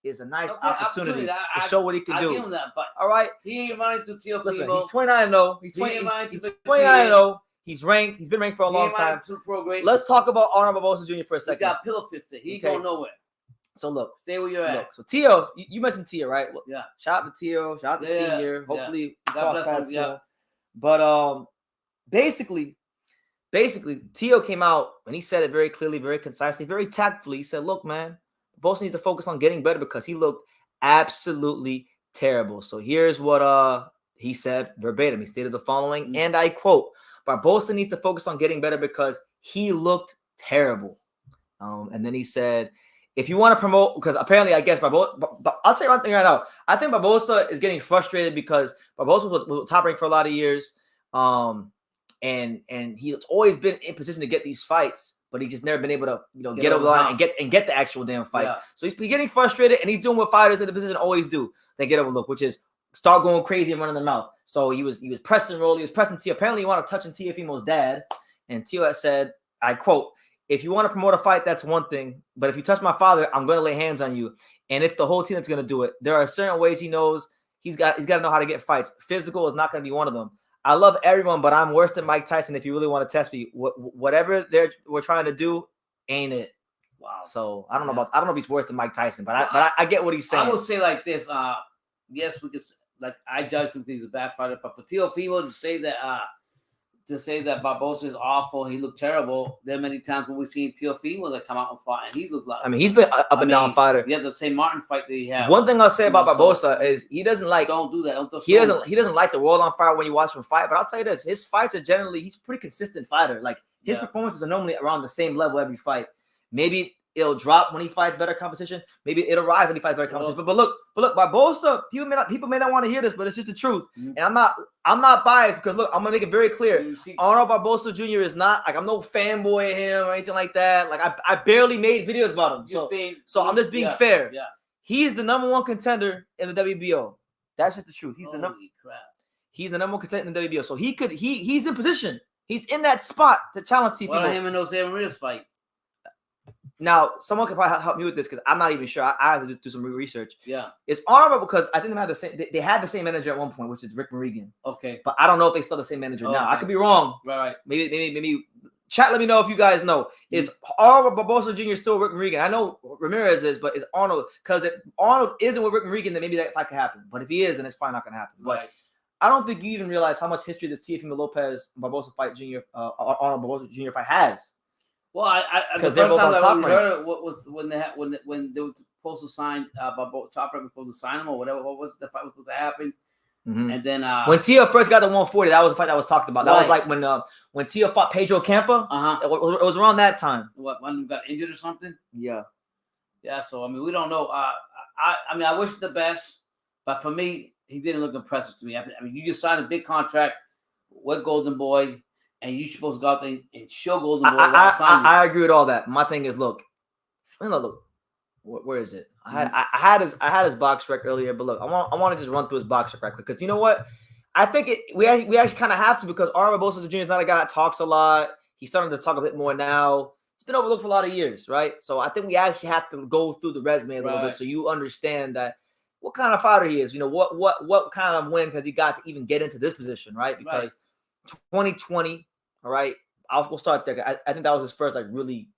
is a nice opportunity to show what he can do. Give him that, but all right. He ain't running to Teofimo. Listen, he's 29-0. He's 29-0. He's ranked. He's been ranked for a long time. Let's talk about Arnold Barbosa Jr. for a second. He got pillow fisted. He ain't going nowhere. So look. Stay where you're at. Look, so Tio, you mentioned Tio, right? Look, yeah. Shout out to Tio. Shout out to Senior. Hopefully, God bless him. But basically, Tio came out and he said it very clearly, very concisely, very tactfully. He said, look, man, Barbosa needs to focus on getting better because he looked absolutely terrible. So here's what he said verbatim. He stated the following, and I quote, Barbosa needs to focus on getting better because he looked terrible. And then he said, if you want to promote, because apparently I guess Barbosa, I'll tell you one thing right now. I think Barbosa is getting frustrated because Barbosa was top ranked for a lot of years. And he's always been in position to get these fights, but he's just never been able to, you know, get over the line and get the actual damn fights. Yeah. So he's getting frustrated, and he's doing what fighters in the position always do. They get overlooked, which is start going crazy and running their mouth. So he was pressing roll, he was pressing Tio. Apparently, he wanted to touch Teofimo's dad, and Tio had said, I quote, "If you want to promote a fight, that's one thing, but if you touch my father, I'm going to lay hands on you, and it's the whole team that's going to do it. There are certain ways he knows he's got to know how to get fights. Physical is not going to be one of them. I love everyone, but I'm worse than Mike Tyson. If you really want to test me, whatever we're trying to do, ain't it?" Wow. So I don't know if he's worse than Mike Tyson, but I get what he's saying. I will say like this. Yes, we could, like, I judged him because he's a bad fighter, but for Teofimo to say that Barbosa is awful, he looked terrible. There are many times when we've seen Teofimo that come out and fight, and he looks like. I mean, he's been up and down fighter. You have the same Martin fight that he had. One thing I'll say about Barbosa is he doesn't like. Don't do that. He doesn't like the world on fire when you watch him fight. But I'll tell you this: his fights are generally, he's a pretty consistent fighter. Like his performances are normally around the same level every fight. Maybe it'll drop when he fights better competition. Maybe it'll rise when he fights better competition. But look, Barbosa, people may not want to hear this, but it's just the truth. And I'm not biased because look, I'm gonna make it very clear. Arnold Barbosa Jr. is not like, I'm no fanboy of him or anything like that. Like I barely made videos about him. So I'm just being fair. Yeah. He's the #1 contender in the WBO. That's just the truth. He's the #1 contender in the WBO. So he's in position. He's in that spot to challenge Teofimo. What about him and Jose Ramirez fight? now someone could probably help me with this because I'm not even sure. I have to do some research. Yeah. It's honorable because I think they had the same manager at one point, which is Rick Morrigan. Okay. But I don't know if they still the same manager now. Okay. I could be wrong. Right. Maybe. Chat, let me know if you guys know. Is Arnold Barbosa Jr. still Rick Morrigan? I know Ramirez is, but is Arnold, because if Arnold isn't with Rick Morrigan, then maybe that fight could happen. But if he is, then it's probably not going to happen. But Right. I don't think you even realize how much history the Teofimo Lopez Barbosa fight Jr. Arnold Barbosa Jr. fight has. Well, I the they're first both time on I Top really Rank. heard it was when they were supposed to sign Top Rank was supposed to sign him or whatever. What was the fight was supposed to happen? Mm-hmm. And then when Tia first got the 140, that was a fight that was talked about. That was Right. like when Tia fought Pedro Campa. It was around that time. When he got injured or something. Yeah. Yeah. So I mean, we don't know. I mean, I wish the best, but for me, he didn't look impressive to me. I mean, you just signed a big contract with Golden Boy, and you're supposed to go out there and show Golden Boy. I agree with all that. My thing is, look, where is it? I had his box rec earlier, but look, I want to just run through his box rec right quick because you know what? I think we actually kind of have to because Arnold Barbosa Jr. is not a guy that talks a lot. He's starting to talk a bit more now. It's been overlooked for a lot of years, right? So I think we actually have to go through the resume a little bit so you understand that what kind of fighter he is. You know, what kind of wins has he got to even get into this position, right? Because 2020, all right, we'll start there. I think that was his first really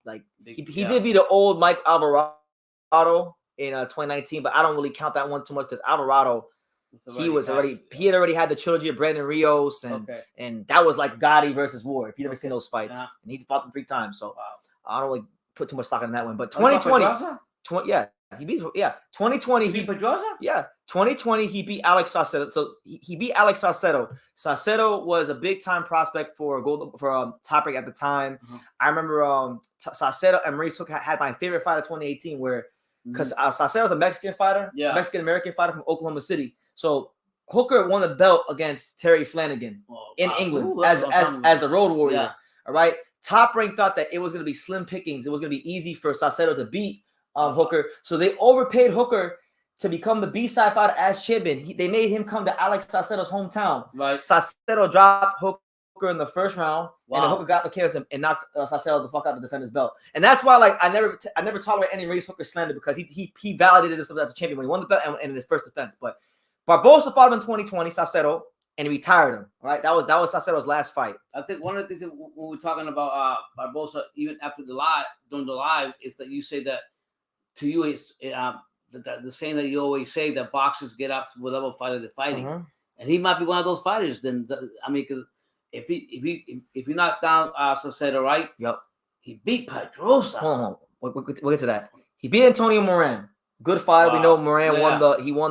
he did beat the old Mike Alvarado in 2019, but I don't really count that one too much because Alvarado he had already had the trilogy of Brandon Rios and that was like Gotti versus Ward. If you've never seen those fights, and he fought them 3 times, so I don't really put too much stock in that one. But 2020, 2020 he beat Pedrosa. 2020 he beat Alex Saucedo. So he beat Alex Saucedo. Saucedo was a big time prospect for Top Rank at the time. I remember Saucedo and Maurice Hook had my favorite fight of 2018 where because Saucedo was a Mexican fighter, Mexican American fighter from Oklahoma City. So Hooker won the belt against Terry Flanagan in England as the Road Warrior. All right. Top Rank thought that it was going to be slim pickings. It was going to be easy for Saucedo to beat Hooker. So they overpaid Hooker to become the B-side fighter as champion. They made him come to Alex Saucedo's hometown. Right. Saucedo dropped Hooker in the first round, and then Hooker got the chaos and knocked Saucedo the fuck out to defend his belt. And that's why, I never tolerate any Maurice Hooker slander because he validated himself as a champion when he won the belt and in his first defense. But Barbosa fought him in 2020, Saucedo, and he retired him. Right, that was Saucedo's last fight. I think one of the things that when we're talking about Barbosa, even after during the live, is that you say that to you it's the saying that you always say that boxers get up to whatever fighter they're fighting, and he might be one of those fighters. Then I mean, because if he knocked down Saucedo, right? Yep. He beat Pedrosa. Hold on. We'll get to that. He beat Antonio Moran. Good fighter. We know Moran won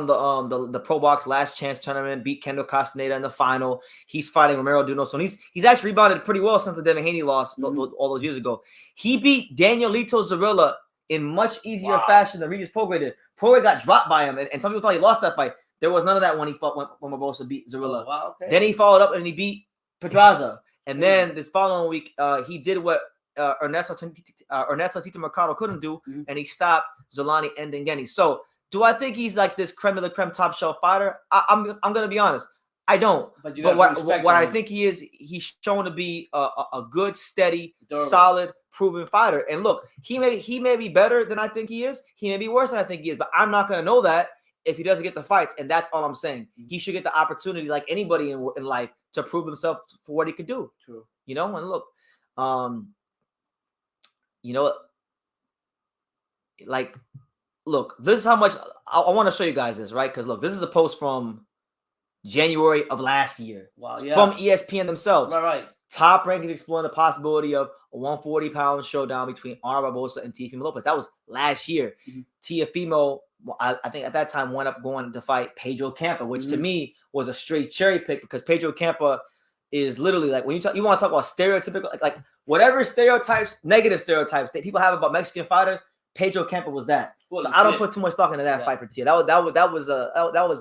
the Pro Box Last Chance tournament, beat Kendall Castaneda in the final. He's fighting Romero Duno. So he's actually rebounded pretty well since the Devin Haney loss all those years ago. He beat Danielito Zarilla in much easier fashion than Regis Prograis did. Prograis got dropped by him, and some people thought he lost that fight. There was none of that when he fought when Barbosa beat Zarilla. Then he followed up and he beat Pedraza. And then this following week, he did what Ernesto Tito Mercado couldn't do, and he stopped Zolani and Dengeni. So, do I think he's like this creme of the creme top shelf fighter? I'm gonna be honest, I don't. But what I think he is, he's shown to be a good, steady, solid, proven fighter. And look, he may be better than I think he is. He may be worse than I think he is. But I'm not gonna know that if he doesn't get the fights. And that's all I'm saying. He should get the opportunity, like anybody in life, to prove himself for what he could do. True. You know, and look, you know, look, this is how much I want to show you guys this, right? Because look, this is a post from January of last year. Wow, yeah. From ESPN themselves. Right. Top Rank is exploring the possibility of a 140-pound showdown between Arnold Barbosa and Teofimo Lopez. That was last year. Teofimo, I think at that time, went up going to fight Pedro Campa, which to me was a straight cherry pick because Pedro Campa is literally like when you want to talk about stereotypical, like whatever stereotypes, negative stereotypes that people have about Mexican fighters, Pedro Campa was that. So I don't put too much stock into that fight for Tia. That was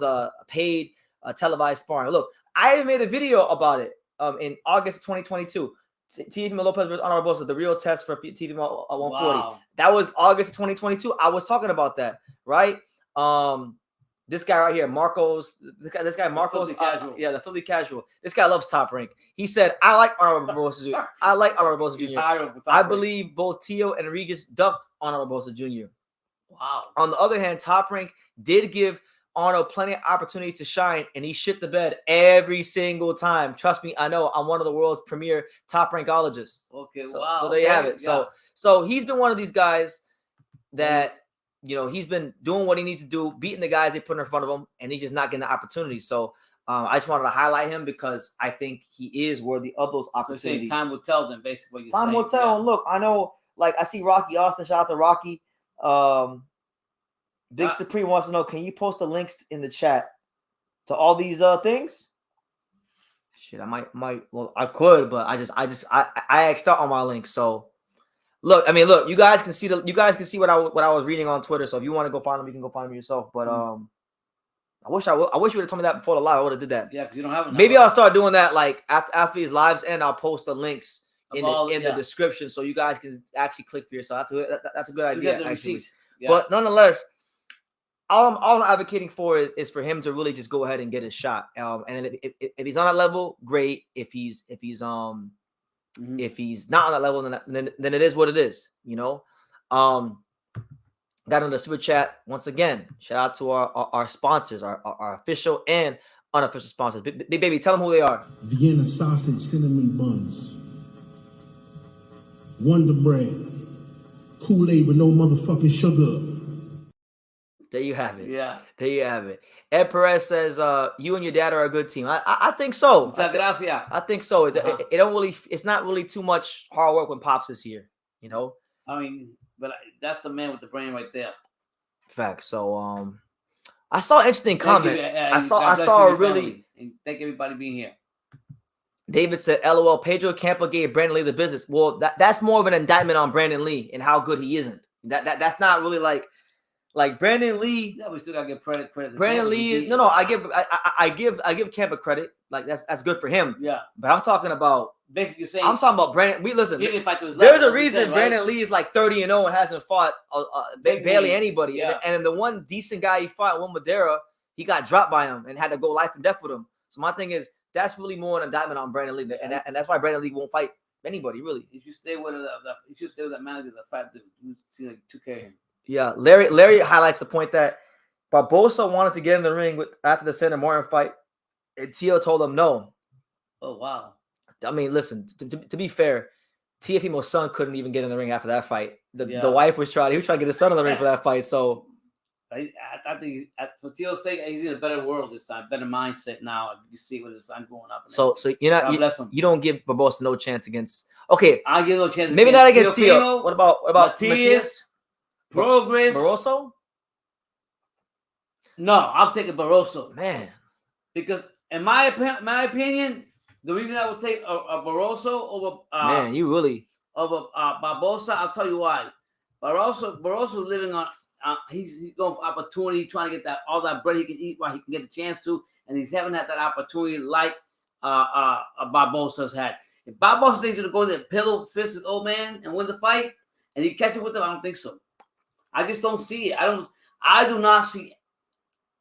a paid televised sparring. Look, I even made a video about it in August of 2022. Teofimo Lopez versus Arnold Barbosa, the real test for Teofimo 140. That was August of 2022. I was talking about that, right? This guy right here, Marcos. This guy Marcos. The Philly Casual. This guy loves Top Rank. He said, "I like Honorable Barbosa Jr. I like Honorable Barbosa Jr. I believe both Tszyu and Regis ducked Honorable Barbosa Jr." Wow. On the other hand, Top Rank did give Arnold plenty of opportunities to shine, and he shit the bed every single time. Trust me, I know. I'm one of the world's premier Top Rankologists. Okay, so, wow. So there you have it. Yeah. So he's been one of these guys that, you know, he's been doing what he needs to do, beating the guys they put in front of him, and he's just not getting the opportunity. So I just wanted to highlight him because I think he is worthy of those opportunities. So time will tell them, basically. Time will tell. And look, I know, like, I see Rocky Austin. Shout out to Rocky. Big Supreme wants to know, can you post the links in the chat to all these things? Shit, I might. Well, I could, but I asked out on my links. So look, you guys can see what I was reading on Twitter. So if you want to go find them, you can go find them yourself. But I wish you would have told me that before the live. I would have did that. Yeah, because you don't have it. Maybe I'll start doing that, like after these lives end. I'll post the links in the description so you guys can actually click for yourself. That's a good idea. Actually. Yeah. But nonetheless, all I'm advocating for is for him to really just go ahead and get his shot. And if he's on that level, great. If he's not on that level, then it is what it is. You know. Got on the super chat once again. Shout out to our sponsors, our official and unofficial sponsors. Big baby, tell them who they are. Vienna sausage, cinnamon buns, Wonder Bread, Kool-Aid with no motherfucking sugar. There you have it. Yeah. There you have it. Ed Perez says, you and your dad are a good team. I think so. I think so. It's not really too much hard work when Pops is here, you know? I mean, but that's the man with the brain right there. Fact. So I saw an interesting comment. I saw a really and thank everybody being here. David said, LOL, Pedro Campo gave Brandon Lee the business. Well, that's more of an indictment on Brandon Lee and how good he isn't. That's not really like Brandon Lee. Yeah, we still gotta give credit. Brandon Lee. No, I give Campo credit. Like that's good for him. Yeah. But I'm talking about basically saying I'm talking about Brandon. Listen. There's a reason Brandon Lee is like 30-0 and hasn't fought barely anybody. Yeah. And the one decent guy he fought, Will Madera, he got dropped by him and had to go life and death with him. So my thing is that's really more an indictment on Brandon Lee, and that's why Brandon Lee won't fight anybody really. You should stay with that manager that fight that took care of him. Yeah, Larry highlights the point that Barbosa wanted to get in the ring after the Sandor Martin fight, and Tszyu told him no. Oh wow! I mean, listen. To be fair, Teofimo's son couldn't even get in the ring after that fight. The wife was trying. He was trying to get his son in the ring for that fight. So I think for Tio's sake, he's in a better world this time, better mindset now. You see what his son going up. So you don't give Barbosa no chance against. Okay, I'll give no chance. Maybe not against Tszyu. What about Matias? Progress. Barroso? No, I'll take a Barroso. Man. Because in my opinion, the reason I would take a Barroso over Barbosa, I'll tell you why. Barroso living on he's going for opportunity, trying to get all that bread he can eat while he can get the chance to, and he's having that opportunity like Barbosa's had. If Barbosa needs to go there, pillow fist his old man and win the fight, and he catch it with him, I don't think so. I just don't see it. I do not see.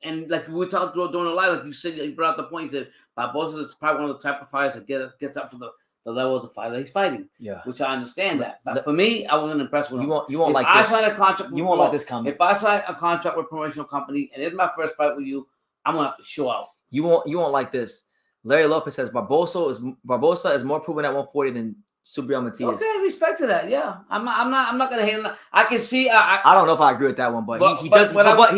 And like we talked during the live, like you said, you brought up the point. You said Barbosa is probably one of the type of fighters that gets up for the level of the fight that he's fighting. Yeah, which I understand that. But for me, I wasn't impressed with him. You won't like this. I signed a contract. You won't like this comment. If I sign a contract with a promotional company and it's my first fight with you, I'm gonna have to show out. You won't like this. Larry Lopez says Barbosa is more proven at 140 than Subriel Matias. Okay, respect to that. Yeah, I'm not gonna hate him. I can see. I don't know if I agree with that one, but he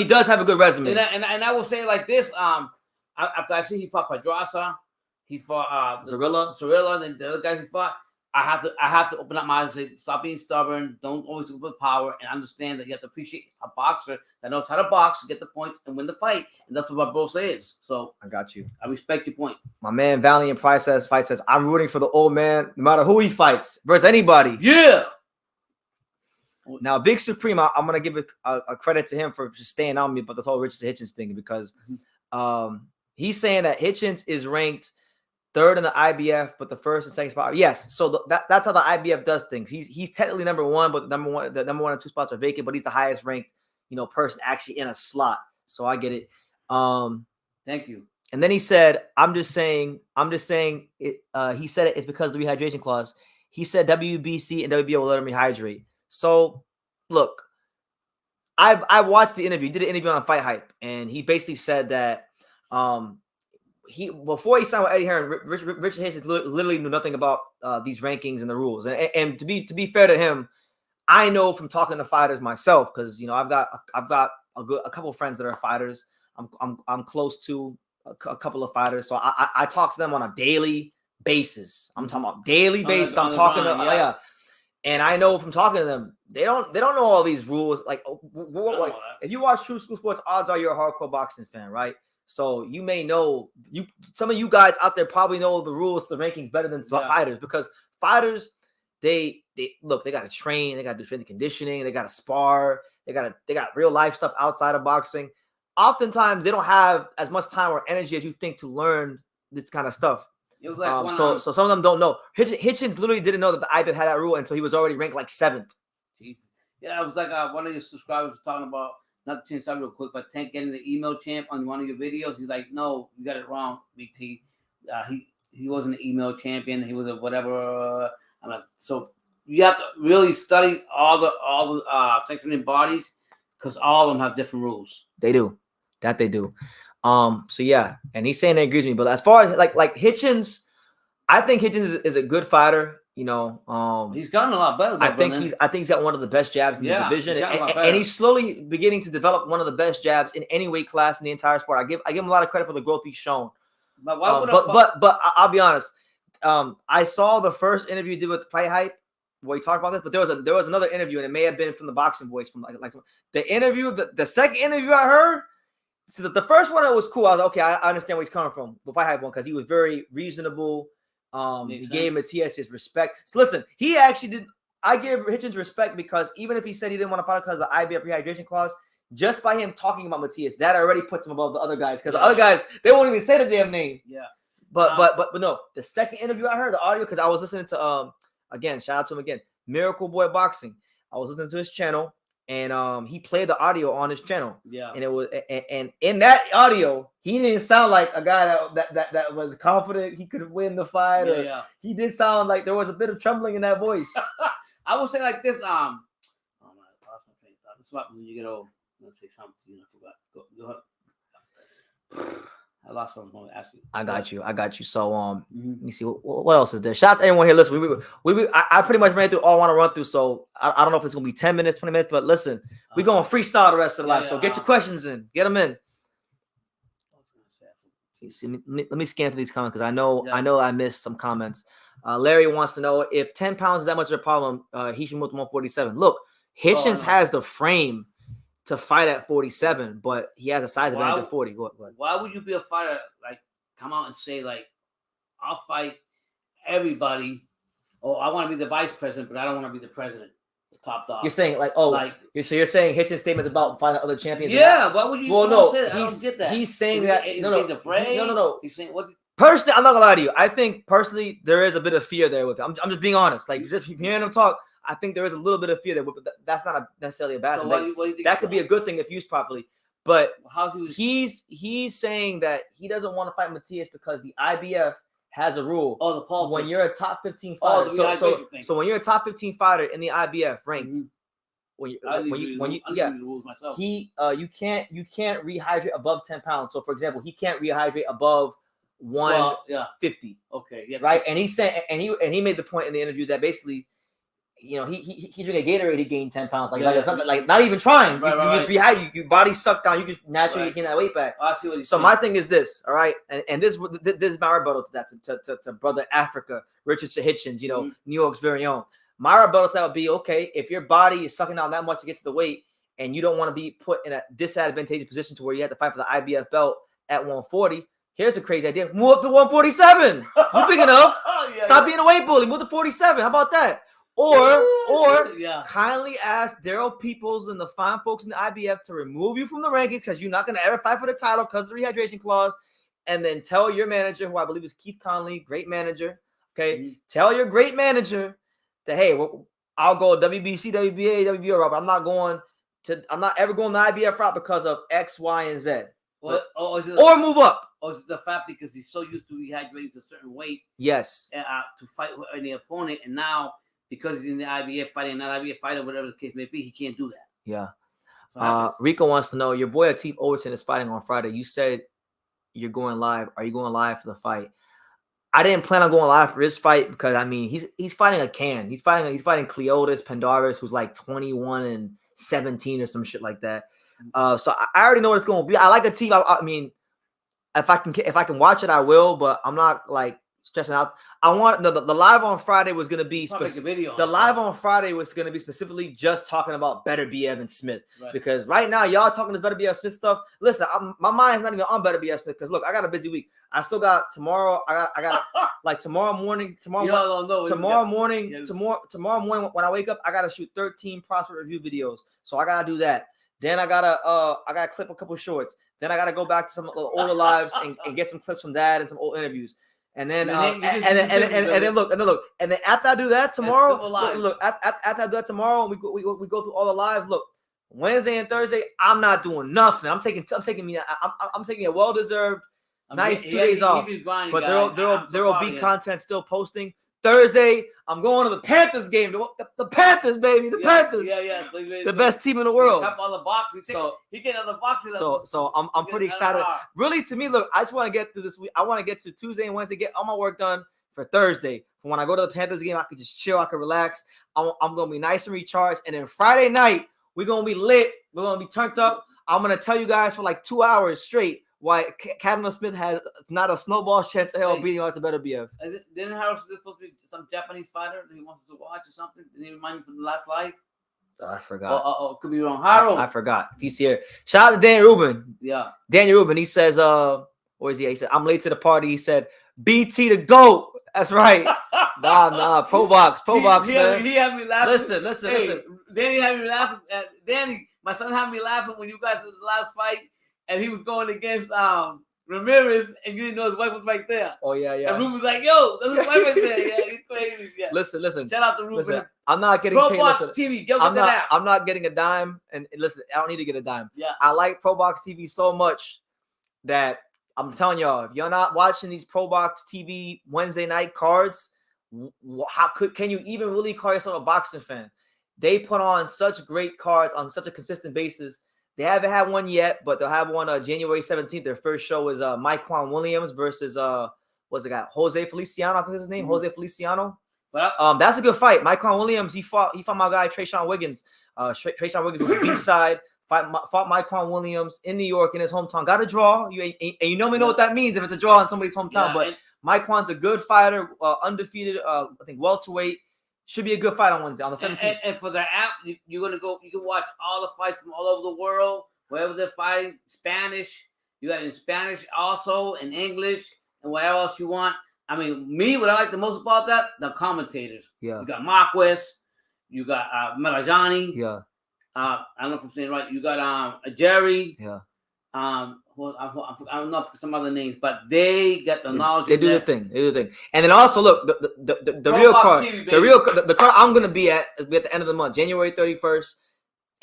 does have a good resume. And I will say it like this. After I see he fought Pedraza, he fought Zorilla, and the other guys he fought. I have to open up my eyes and say, stop being stubborn. Don't always go for power, and understand that you have to appreciate a boxer that knows how to box, get the points, and win the fight. And that's what Barbosa is. So I got you. I respect your point. My man Valiant Price says, I'm rooting for the old man, no matter who he fights versus anybody. Yeah. Now, Big Supreme, I'm gonna give a credit to him for just staying on me about the whole Richardson Hitchens thing, because he's saying that Hitchens is ranked third in the IBF, but the first and second spot. Yes, so that's how the IBF does things. He's technically number one, but the number one and two spots are vacant. But he's the highest ranked, person actually in a slot. So I get it. Thank you. And then he said, I'm just saying it. He said it's because of the rehydration clause. He said WBC and WBO will let him rehydrate. So look, I watched the interview. He did an interview on Fight Hype, and he basically said that before he signed with Eddie Hearn, Richard Hitchens literally knew nothing about these rankings and the rules. And to be fair to him, I know from talking to fighters myself, because I've got a couple of friends that are fighters. I'm close to a couple of fighters, so I talk to them on a daily basis. I'm talking about daily basis. I'm talking to and I know from talking to them, they don't know all these rules. Like if you watch True School Sports, odds are you're a hardcore boxing fan, right? So you may know some of you guys out there probably know the rules, the rankings better than fighters, because fighters they got to train, they got to do strength and conditioning, they got to spar, they got real life stuff outside of boxing. Oftentimes they don't have as much time or energy as you think to learn this kind of stuff. It was like so some of them don't know. Hitchens literally didn't know that the IBF had that rule until he was already ranked like 7th. Jeez. Yeah, it was like one of your subscribers was talking about, not to change something real quick, but Tank getting the email champ on one of your videos. He's like, no, you got it wrong, Big T. He wasn't an email champion. He was a whatever. I'm like, so you have to really study all the sanctioning bodies, because all of them have different rules. They do. That they do. So yeah, and he's saying that agrees with me. But as far as like Hitchens, I think Hitchens is a good fighter. He's gotten a lot better. I think he's got one of the best jabs in the division, and he's slowly beginning to develop one of the best jabs in any weight class in the entire sport. I give him a lot of credit for the growth he's shown. But I'll be honest. I saw the first interview he did with Fight Hype where he talked about this, but there was another interview, and it may have been from the Boxing Voice, from like the interview. The second interview I heard. So the first one, it was cool. I was like, okay, I understand where he's coming from. The Fight Hype one, because he was very reasonable. He gave Matias his respect. So listen, he actually did. I give Hitchens respect, because even if he said he didn't want to fight because of the IBF rehydration clause, just by him talking about Matias, that already puts him above the other guys. Because the other guys, they won't even say the damn name. Yeah. But no, the second interview I heard, the audio, because I was listening to again, shout out to him again, Miracle Boy Boxing. I was listening to his channel, and he played the audio on his channel. Yeah. And it was, and in that audio, he didn't sound like a guy that was confident he could win the fight. He did sound like there was a bit of trembling in that voice. I will say like this. Oh my, I lost my train of thought. This is what happens when you get old. Let's say something. I forgot. Go ahead. I lost what I was going to ask you. I got you. So let me see what else is there. Shout out to everyone here. Listen, I pretty much ran through all I want to run through. So I don't know if it's gonna be 10 minutes, 20 minutes, but listen, we're going freestyle the rest of the life. So get your questions in, get them in. Let me scan through these comments, because I know I missed some comments. Larry wants to know if 10 pounds is that much of a problem. He should move to 147. Look, Hitchens has the frame to fight at 47, but he has a size advantage at 40. Go ahead. Why would you be a fighter, like, come out and say, like, I'll fight everybody, or I want to be the vice president, but I don't want to be the president, the top dog? You're saying, like, you're saying Hitchens' statements about fighting other champions? Yeah, why would you say that? I don't get that. He's saying that. No. He's saying, personally, I'm not gonna lie to you. I think personally there is a bit of fear there with him. I'm just being honest. Like, just hearing him talk, I think there is a little bit of fear there, but that's not necessarily a bad thing. What do you think that could be a good thing if used properly. But he's saying that he doesn't want to fight Matias because the IBF has a rule. Oh, the politics. When you're a top 15 fighter. So when you're a top 15 fighter in the IBF ranked, you can't rehydrate above 10 pounds. So for example, he can't rehydrate above 150. Okay. Yeah. Right. And he's saying, and he made the point in the interview that basically, he drank a Gatorade, he gained 10 pounds. It's not like not even trying. You just rehydrate, your body sucked down, you just naturally gain that weight back. I see what he's saying. My thing is this, all right, and this is my rebuttal to that, to brother Africa, Richard Hitchens, New York's very own. My rebuttal to that would be, okay, if your body is sucking down that much to get to the weight, and you don't want to be put in a disadvantageous position to where you have to fight for the IBF belt at 140. Here's a crazy idea: move up to 147. You're big enough. Stop being a weight bully. Move to 47. How about that? Or kindly ask Daryl Peoples and the fine folks in the IBF to remove you from the rankings because you're not going to ever fight for the title because of the rehydration clause. And then tell your manager, who I believe is Keith Conley, great manager. Okay, tell your great manager that, hey, I'll go WBC, WBA, WBO route, but I'm not ever going the IBF route because of X, Y, and Z. or move up. Or is it the fact because he's so used to rehydrating to a certain weight? Yes. To fight with any opponent, and now because he's in the IBF fighting, not IBF fighter, whatever the case may be, he can't do that. Yeah. Rico wants to know, your boy Atif Overton is fighting on Friday. You said you're going live. Are you going live for the fight? I didn't plan on going live for his fight because I mean he's fighting a can. He's fighting Cleotis Pendaris, who's like 21-17 or some shit like that. So I already know what it's going to be. I like Atif. I mean, if I can watch it, I will. But I'm not like stressing out. I want the live on Friday was going to be on Friday was going to be specifically just talking about Better B. Evan Smith, because right now y'all talking this Better B. Evan Smith stuff. Listen, my mind's not even on Better B. Evan Smith because look, I got a busy week. I still got tomorrow. I got like tomorrow morning when I wake up, I got to shoot 13 prospect review videos. So I got to do that. Then I gotta clip a couple shorts. Then I gotta go back to some older lives and get some clips from that and some old interviews. And then look. And then after I do that tomorrow, after I do that tomorrow, we go through all the lives. Look, Wednesday and Thursday, I'm not doing nothing. I'm taking a well-deserved nice 2 days off. But there will be content still posting. Thursday, I'm going to the Panthers game. The Panthers, baby. The Panthers. Yeah. So the best team in the world. All the boxing. He get on the boxing. So I'm pretty excited. Really, to me, look, I just want to get through this week. I want to get to Tuesday and Wednesday, get all my work done for Thursday. For when I go to the Panthers game, I can just chill. I can relax. I'm going to be nice and recharged. And then Friday night, we're going to be lit. We're going to be turned up. I'm going to tell you guys for like 2 hours straight why Catalin Smith has not a snowball's chance of hell beating out to Better BF. Didn't Harold supposed to be some Japanese fighter that he wants us to watch or something? Didn't he remind me from the last live? I forgot. Could be wrong. Harold. I forgot. If he's here. Shout out to Dan Rubin. Yeah. Daniel Rubin. He says, where is he? He said, I'm late to the party. He said, BT to GOAT. That's right. Nah. Pro box, man. He had me laughing. Listen. Danny had me laughing. Danny, my son had me laughing when you guys did the last fight. And he was going against Ramirez, and you didn't know his wife was right there. Oh, yeah. And Ruben was like, yo, that's his wife right there. Yeah, he's crazy. Yeah. Listen. Shout out to Ruben. Listen, I'm not getting paid. TV. I'm not getting a dime. And listen, I don't need to get a dime. Yeah. I like Pro Box TV so much that I'm telling y'all, if you're not watching these Pro Box TV Wednesday night cards, can you even really call yourself a boxing fan? They put on such great cards on such a consistent basis. They haven't had one yet, but they'll have one January 17th. Their first show is Myquan Williams versus what's the guy? Jose Feliciano, I think is his name. Jose Feliciano. Well, that's a good fight. Myquan Williams, he fought my guy Trayshawn Wiggins. Trayshawn Wiggins was the B-side. Fought Myquan Williams in New York in his hometown. Got a draw. And you normally know what that means if it's a draw in somebody's hometown. But Myquan's a good fighter, undefeated. I think welterweight. Should be a good fight on Wednesday, on the 17th. And for the app, you're going to go, you can watch all the fights from all over the world, wherever they're fighting. Spanish, you got it in Spanish also, in English, and whatever else you want. I mean, what I like the most about that, the commentators. Yeah. You got Marquez, you got Marajani. Yeah. I don't know if I'm saying it right. You got Jerry. Yeah. Well, I don't know some other names, but they got the knowledge. They do the thing. And then also look, the real card, the card I'm gonna be at the end of the month, January 31st.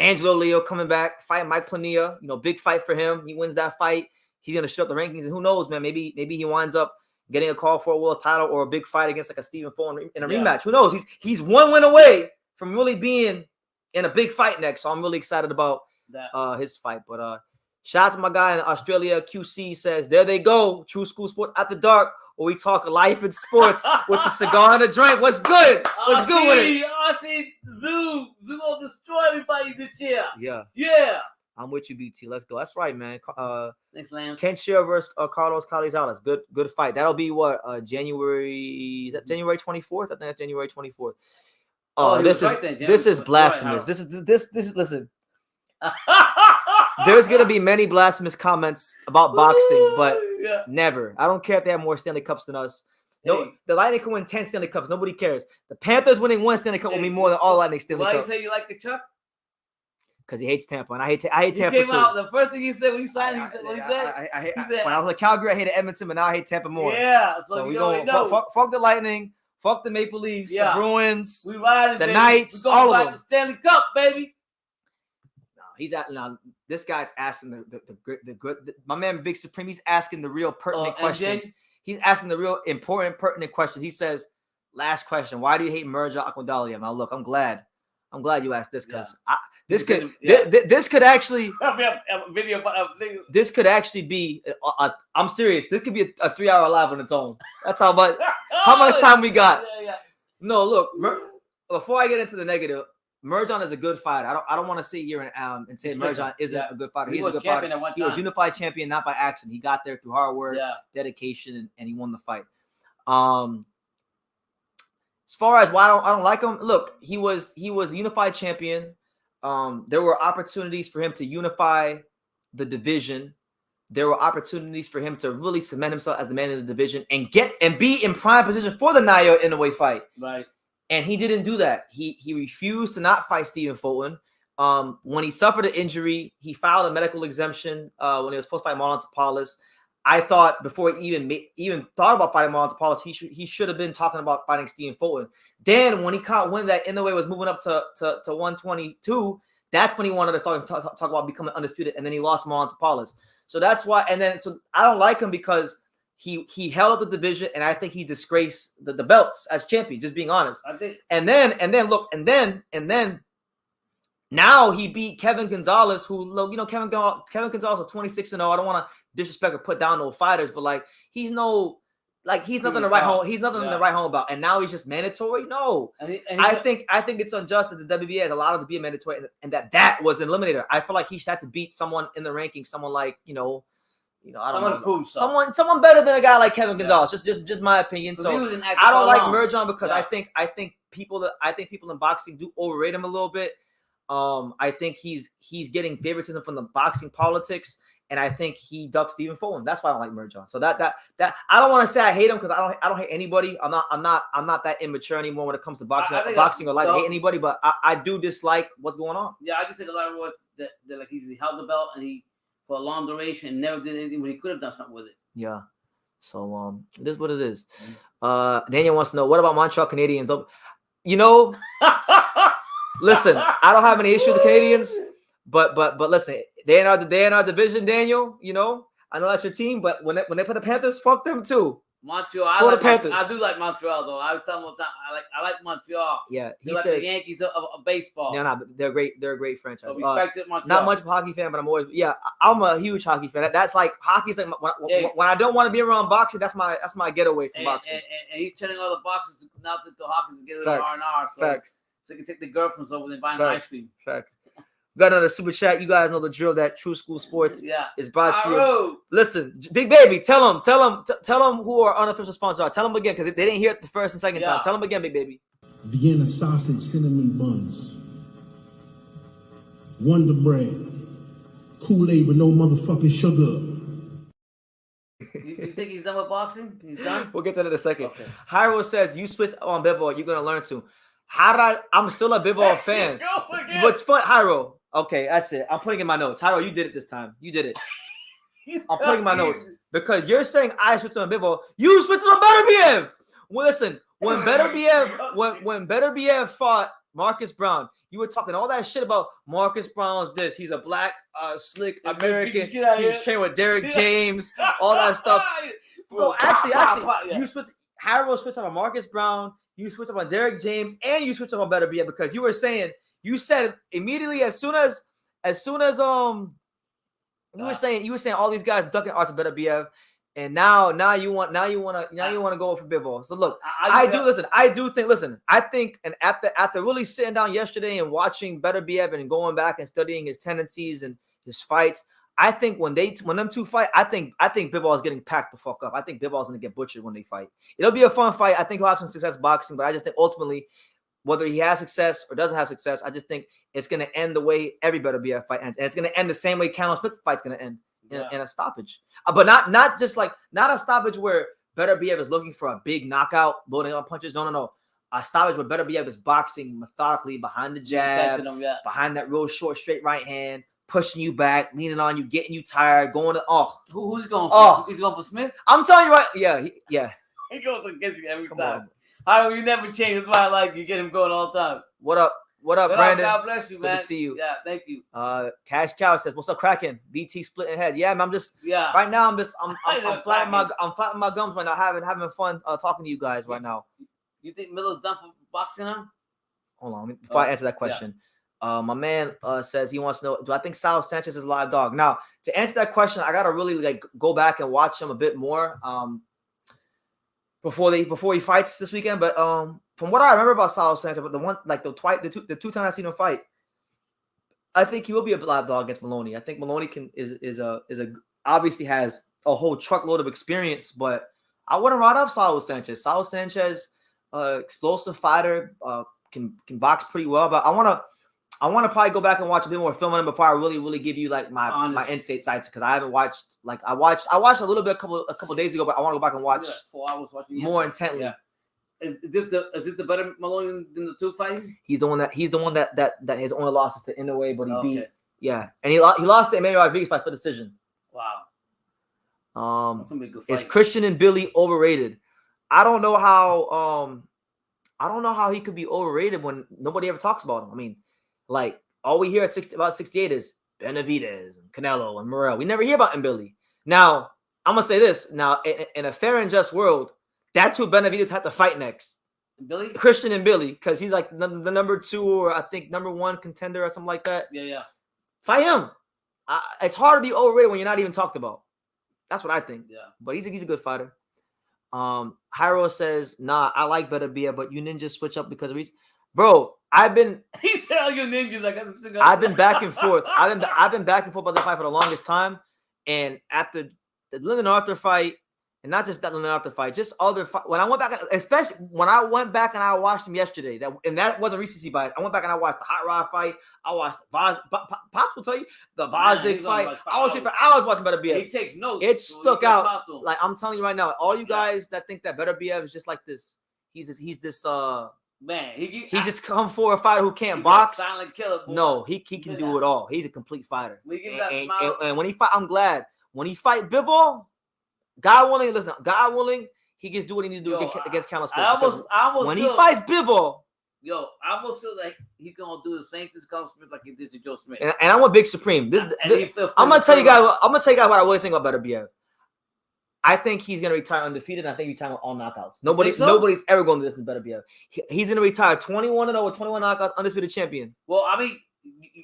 Angelo Leo coming back, fighting Mike Plania. Big fight for him. He wins that fight, he's gonna show up the rankings, and who knows, man? Maybe he winds up getting a call for a world title or a big fight against like a Stephen Fulton in a rematch. Who knows? He's one win away from really being in a big fight next. So I'm really excited about his fight. But shout out to my guy in Australia, QC says, there they go. True School Sport After Dark, where we talk life and sports with the cigar and the drink. What's good? What's good with it? I see Zissou will destroy everybody this year. Yeah. I'm with you, BT. Let's go. That's right, man. Thanks, Lance. Ken Shea versus Carlos Calizales. Good fight. That'll be what? January. Is that January 24th? I think that's January 24th. This is blasphemous. This is listen. There's gonna be many blasphemous comments about boxing, but never. I don't care if they have more Stanley Cups than us. No, the Lightning can win 10 Stanley Cups. Nobody cares. The Panthers winning 1 Stanley Cup will mean more than all Lightning Stanley Cups. Why you say you like the Chuck? Because he hates Tampa, and I hate Tampa too. Came out, the first thing he said when he signed, he said, when I was at Calgary, I hated Edmonton, but now I hate Tampa more. Yeah, so we go fuck the Lightning, fuck the Maple Leafs, the Bruins, we riding, the baby. Knights, all of them. The Stanley Cup, baby. No, he's out now. This guy's asking the good. My man Big Supreme, he's asking the real pertinent questions. He's asking the real important, pertinent questions. He says, last question, why do you hate Virgil Ortiz? Now, look, I'm glad you asked this because this could actually this could actually be I'm serious. This could be a 3-hour live on its own. That's how much time we got. No, look, before I get into the negative, Virgil is a good fighter. I don't want to sit here and say Virgil isn't a good fighter. He's a good fighter. He was unified champion not by accident. He got there through hard work, dedication, and he won the fight. As far as why I don't like him, look, he was the unified champion. There were opportunities for him to unify the division. There were opportunities for him to really cement himself as the man in the division and be in prime position for the Naoya Inoue fight. Right. And he didn't do that. He refused to not fight Stephen Fulton. When he suffered an injury, he filed a medical exemption when he was supposed to fight Marlon Tapales. I thought before he even thought about fighting Marlon Tapales, he should have been talking about fighting Stephen Fulton. Then when he caught wind that Inoue was moving up to 122, that's when he wanted to talk about becoming undisputed, and then he lost Marlon Tapales. So that's why. And then so I don't like him because he held up the division, and I think he disgraced the belts as champion. Just being honest. I think. And then now he beat Kevin Gonzalez, who Kevin Gonzalez was 26-0. I don't want to disrespect or put down no fighters, but he's nothing to write home. He's nothing to write home about. And now he's just mandatory. No, I think it's unjust that the WBA has allowed him to be a mandatory, and that was an eliminator. I feel like he should have to beat someone in the rankings, someone like I don't know, someone better than a guy like Kevin Gonzalez. Just my opinion. So I don't like Virgil because I think people in boxing do overrate him a little bit. I think he's getting favoritism from the boxing politics, and I think he ducks Stephen Fulton. That's why I don't like Virgil. So that I don't want to say I hate him because I don't hate anybody. I'm not that immature anymore when it comes to boxing or like hate anybody. But I do dislike what's going on. Yeah, I just think a lot of what that like he held the belt and he for a long duration and never did anything when he could have done something with it. Yeah. So it is what it is. Daniel wants to know, what about Montreal Canadiens? Listen, I don't have any issue with the Canadians, but listen, they in our division, Daniel. I know that's your team, but when they put the Panthers, fuck them too. Montreal, I do like Montreal though. I was telling him I like Montreal. Yeah, he says the Yankees of baseball. No, they're great. They're a great franchise. So respect Montreal. Not much of a hockey fan, but I'm a huge hockey fan. That's like hockey's like when I don't want to be around boxing. That's my getaway from boxing. And he's turning all the boxes now to the hockey to get a little R&R. Facts. So you can take the girlfriends over there buying ice cream. Facts. We got another super chat. You guys know the drill. That True School Sports is brought to you. Listen, Big Baby, tell them who our unofficial sponsors are. Tell them again because they didn't hear it the first and second time. Tell them again, Big Baby. Vienna sausage, cinnamon buns, Wonder Bread, Kool-Aid with no motherfucking sugar. You think he's done with boxing? He's done? We'll get to that in a second. Okay. Hyro says, you switch on Bivol, you're going to learn to. I'm still a Bivol fan. What's fun, Hyro? Okay, that's it. I'm putting in my notes. Hyro, you did it this time. You did it. I'm putting in my notes because you're saying I switched on Bivol. You switched on Beterbiev. Well, listen, when Beterbiev fought Marcus Brown, you were talking all that shit about Marcus Brown's this. He's a black, slick American. He's training with Derek James, all that stuff. Bro, actually, you switched. Hyro switched on Marcus Brown. You switched up on Derek James, and you switched up on Beterbiev because you said immediately as soon as you were saying all these guys ducking Artur Beterbiev, and now you want to go for Bivol. So look, I think and after really sitting down yesterday and watching Beterbiev and going back and studying his tendencies and his fights, I think when them two fight, I think Bivol is getting packed the fuck up. I think Bivol is gonna get butchered when they fight. It'll be a fun fight. I think he'll have some success boxing, but I just think ultimately, whether he has success or doesn't have success, I just think it's gonna end the way every Beterbiev fight ends, and it's gonna end the same way Callum Smith's fight's gonna end in a stoppage. But not a stoppage where Beterbiev is looking for a big knockout, loading up punches. No. A stoppage where Beterbiev is boxing methodically behind the jab, behind that real short straight right hand, pushing you back, leaning on you, getting you tired, going to Who's he going for? He's going for Smith? I'm telling you right. Yeah. He goes against you every time. How you never change. That's why I like you. Get him going all the time. What up? What up, Brandon? God bless you, man. Good to see you. Yeah, thank you. Cash Cow says, "What's up, cracking? BT splitting heads." Yeah, man, I'm just right now. I'm flapping my gums right now, having fun talking to you guys right now. You think Miller's done for boxing now? Hold on, before I answer that question. My man says he wants to know, do I think Sal Sanchez is a live dog? Now, to answer that question, I gotta really go back and watch him a bit more before he fights this weekend. But from what I remember about Sal Sanchez, but the two times I've seen him fight, I think he will be a live dog against Maloney. I think Maloney obviously has a whole truckload of experience, but I wouldn't write off Sal Sanchez. Sal Sanchez, explosive fighter, can box pretty well, but I want to probably go back and watch a bit more film on him before I really give you like my insights, because I haven't watched I watched a little bit a couple days ago, but I want to go back and watch 4 hours watching more intently. Yeah. Is this the better Maloney than the two fighting? He's the one that his only losses to Inoue, but he beat and he lost to Emmanuel Rodriguez by split decision. Wow. That's gonna be a good fight. Is Christian and Billy overrated? I don't know how he could be overrated when nobody ever talks about him. I mean, like, all we hear about 68 is Benavidez and Canelo and Morrell. We never hear about Billy. Now, I'm gonna say this. Now, in a fair and just world, that's who Benavidez have to fight next. Billy? Christian and Billy, because he's like the number 2 or I think number 1 contender or something like that. Yeah. Fight him. It's hard to be overrated when you're not even talked about. That's what I think. Yeah. But he's a good fighter. Hyro says, "Nah, I like Beterbiev, but you ninjas switch up because of reason." Bro, He tell you ninjas like I've been back and forth. I've been back and forth about the fight for the longest time. And after the Lyndon Arthur fight, and not just that Lyndon Arthur fight, just other fight. When I went back, especially when I went back and I watched him yesterday, that wasn't recency bias. I went back and I watched the Hot Rod fight. I watched Pops will tell you the Vazdik fight. I was here for hours watching Beterbiev. He takes notes. It stuck out. Like, I'm telling you right now, all you guys that think that Beterbiev is just like this, he's this man. He's just come for a fighter who can't box. A silent killer, boy. No, he can do it all. He's a complete fighter. We give that smile. And when he fight, I'm glad when he fight Bivol, God willing, he just do what he needs to do against Callum Smith. I almost when he fights Bivol, I almost feel like he's gonna do the same to Callum Smith like he did to Joe Smith. And I'm a big Supreme. I'm gonna tell you guys what I really think about Beterbiev. I think he's gonna retire undefeated. And I think he retire with all knockouts. Nobody's ever going to listen to Beterbiev. He's gonna retire 21-0 with 21 knockouts, undisputed champion. Well, I mean,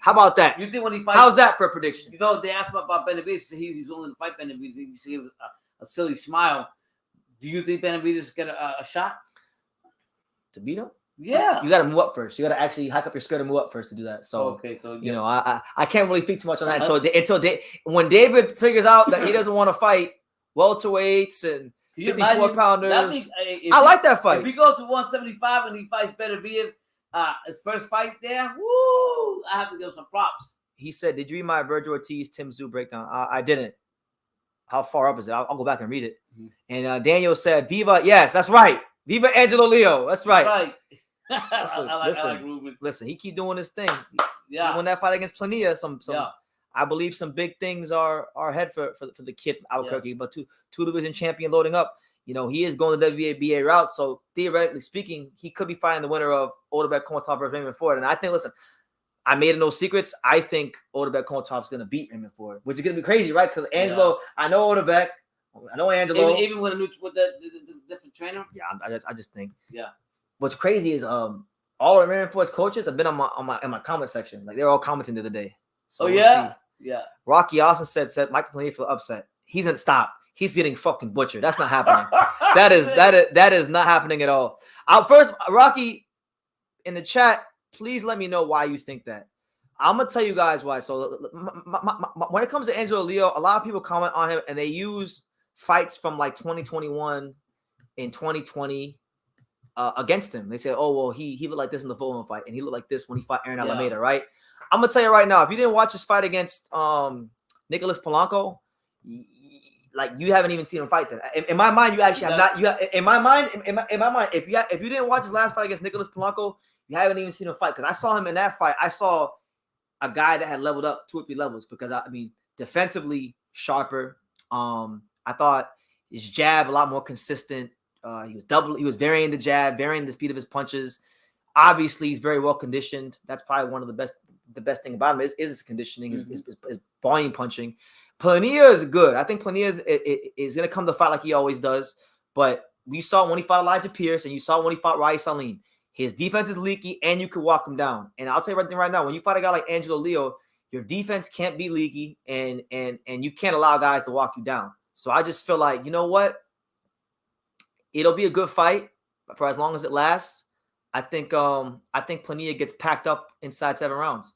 how about that? You think when he fights? How's that for a prediction? They asked about Benavidez. He's willing to fight Benavidez. He said a silly smile. Do you think Benavidez get a shot to beat him? Yeah, you got to move up first. You got to actually hike up your skirt and move up first to do that. So I can't really speak too much on that until when David figures out that he doesn't want to fight welterweights and 54-pounders. I like that fight. If he goes to 175 and he fights Beterbiev, his first fight there, woo! I have to give him some props. He said, "Did you read my Vergil Ortiz Tim Tszyu breakdown?" I didn't. How far up is it? I'll go back and read it. Mm-hmm. And Daniel said, "Viva, yes, that's right. Viva Angelo Leo, that's right." Listen, he keep doing his thing. He won that fight against Plania. I believe some big things are ahead for the kid from Albuquerque, but two division champion loading up. He is going the WBA route, so theoretically speaking, he could be fighting the winner of Odebek Komatov versus Raymond Ford. And I think, listen, I made it no secrets. I think Odebek Komatov is going to beat Raymond Ford, which is going to be crazy, right? Because Angelo, I know Odebek, I know Angelo, even with the different trainer. Yeah, I just think. Yeah. What's crazy is all of Raymond Ford's coaches have been in my comment section. Like, they're all commenting the other day. So we'll see. Yeah. Rocky Austin said Michael Plania for the upset. He's gonna stop. He's getting fucking butchered. That's not happening. that is not happening at all. First, Rocky, in the chat, please let me know why you think that. I'm gonna tell you guys why. So when it comes to Angelo Leo, a lot of people comment on him and they use fights from like 2021 and 2020 against him. They say, "Oh well, he looked like this in the Fulham fight, and he looked like this when he fought Aaron Alameda," right? I'm gonna tell you right now, if you didn't watch his fight against Nicholas Polanco, like, you haven't even seen him fight that. In my mind, you actually have not. You have, in my mind, if you didn't watch his last fight against Nicholas Polanco, you haven't even seen him fight. Because I saw him in that fight. I saw a guy that had leveled up 2 or 3 levels. Because defensively sharper. I thought his jab a lot more consistent. He was varying the jab, varying the speed of his punches. Obviously, he's very well conditioned. That's probably one of the best thing about him is his conditioning, his volume punching. Planilla is good. I think Planilla is going to come to fight like he always does. But we saw when he fought Elijah Pierce, and you saw when he fought Rai Salim. His defense is leaky, and you could walk him down. And I'll tell you right now, when you fight a guy like Angelo Leo, your defense can't be leaky, and you can't allow guys to walk you down. So I just feel like, you know what? It'll be a good fight for as long as it lasts. I think Planilla gets packed up inside 7 rounds.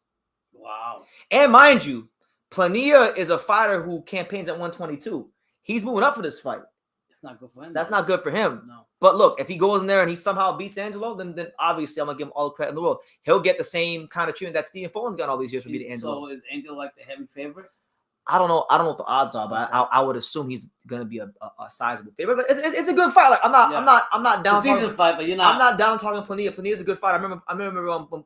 Wow. And mind you, Planilla is a fighter who campaigns at 122. He's moving up for this fight. It's not good for him. That's not good for him. No. But look, if he goes in there and he somehow beats Angelo, then obviously I'm gonna give him all the credit in the world. He'll get the same kind of treatment that Stephen Fulton's got all these years for beating Angelo. So is Angelo like the heavy favorite? I don't know what the odds are, but I would assume he's gonna be a sizable favorite. But it's a good fight. Like I'm not down. It's a decent fight, but you're not. I'm not down talking Planilla. Planilla's a good fight. I remember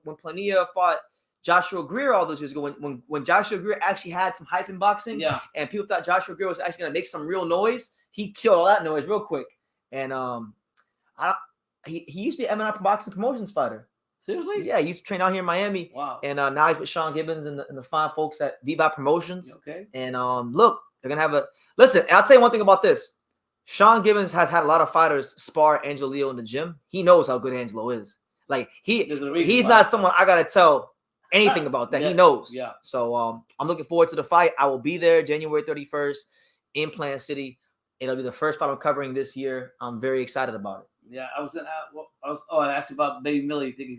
when Planilla fought Joshua Greer all those years ago. When Joshua Greer actually had some hype in boxing, and people thought Joshua Greer was actually gonna make some real noise. He killed all that noise real quick. And he used to be an MNI boxing promotions fighter. Seriously? Yeah, he used to train out here in Miami. Wow. And now he's with Sean Gibbons and the fine folks at VBOT Promotions. Okay. And look, they're gonna have listen. I'll tell you one thing about this. Sean Gibbons has had a lot of fighters spar Angelo Leo in the gym. He knows how good Angelo is. Like he's not someone I gotta tell anything about that. He knows. Yeah. So I'm looking forward to the fight. I will be there January 31st in Plant City. It'll be the first fight I'm covering this year. I'm very excited about it. Yeah, I asked you about Baby Miller. You think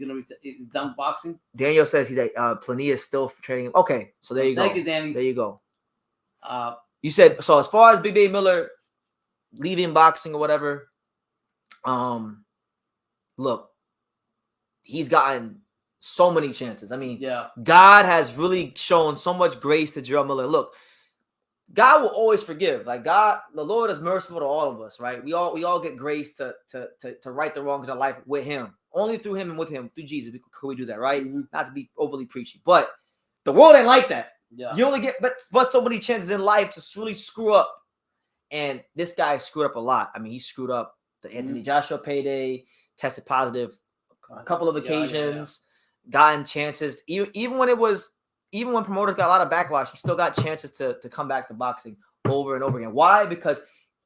he's done boxing? Daniel says Planilla is still training him. Okay, so there you go. Thank you, Danny. There you go. You said so. As far as Big Baby Miller leaving boxing or whatever, look, he's gotten so many chances. I mean, God has really shown so much grace to Jarrell Miller. Look, God will always forgive. Like God, the Lord is merciful to all of us, right? We all get grace to right the wrongs in our life with Him, only through Him and with Him, through Jesus. Could we do that, right? Mm-hmm. Not to be overly preachy, but the world ain't like that. Yeah. You only get but so many chances in life to really screw up, and this guy screwed up a lot. I mean, he screwed up the Anthony Joshua payday, tested positive a couple of occasions, gotten chances, even when promoters got a lot of backlash, he still got chances to come back to boxing over and over again. Why? Because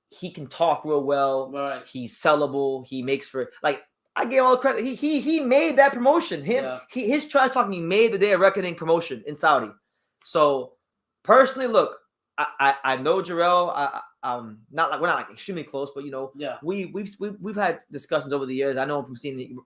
he can talk real well. Right. He's sellable. He makes for like I give him all the credit. He made that promotion. His trash talking. He made the Day of Reckoning promotion in Saudi. So personally, look, I know Jarrell. We're not like extremely close, but we've had discussions over the years. I know him from seeing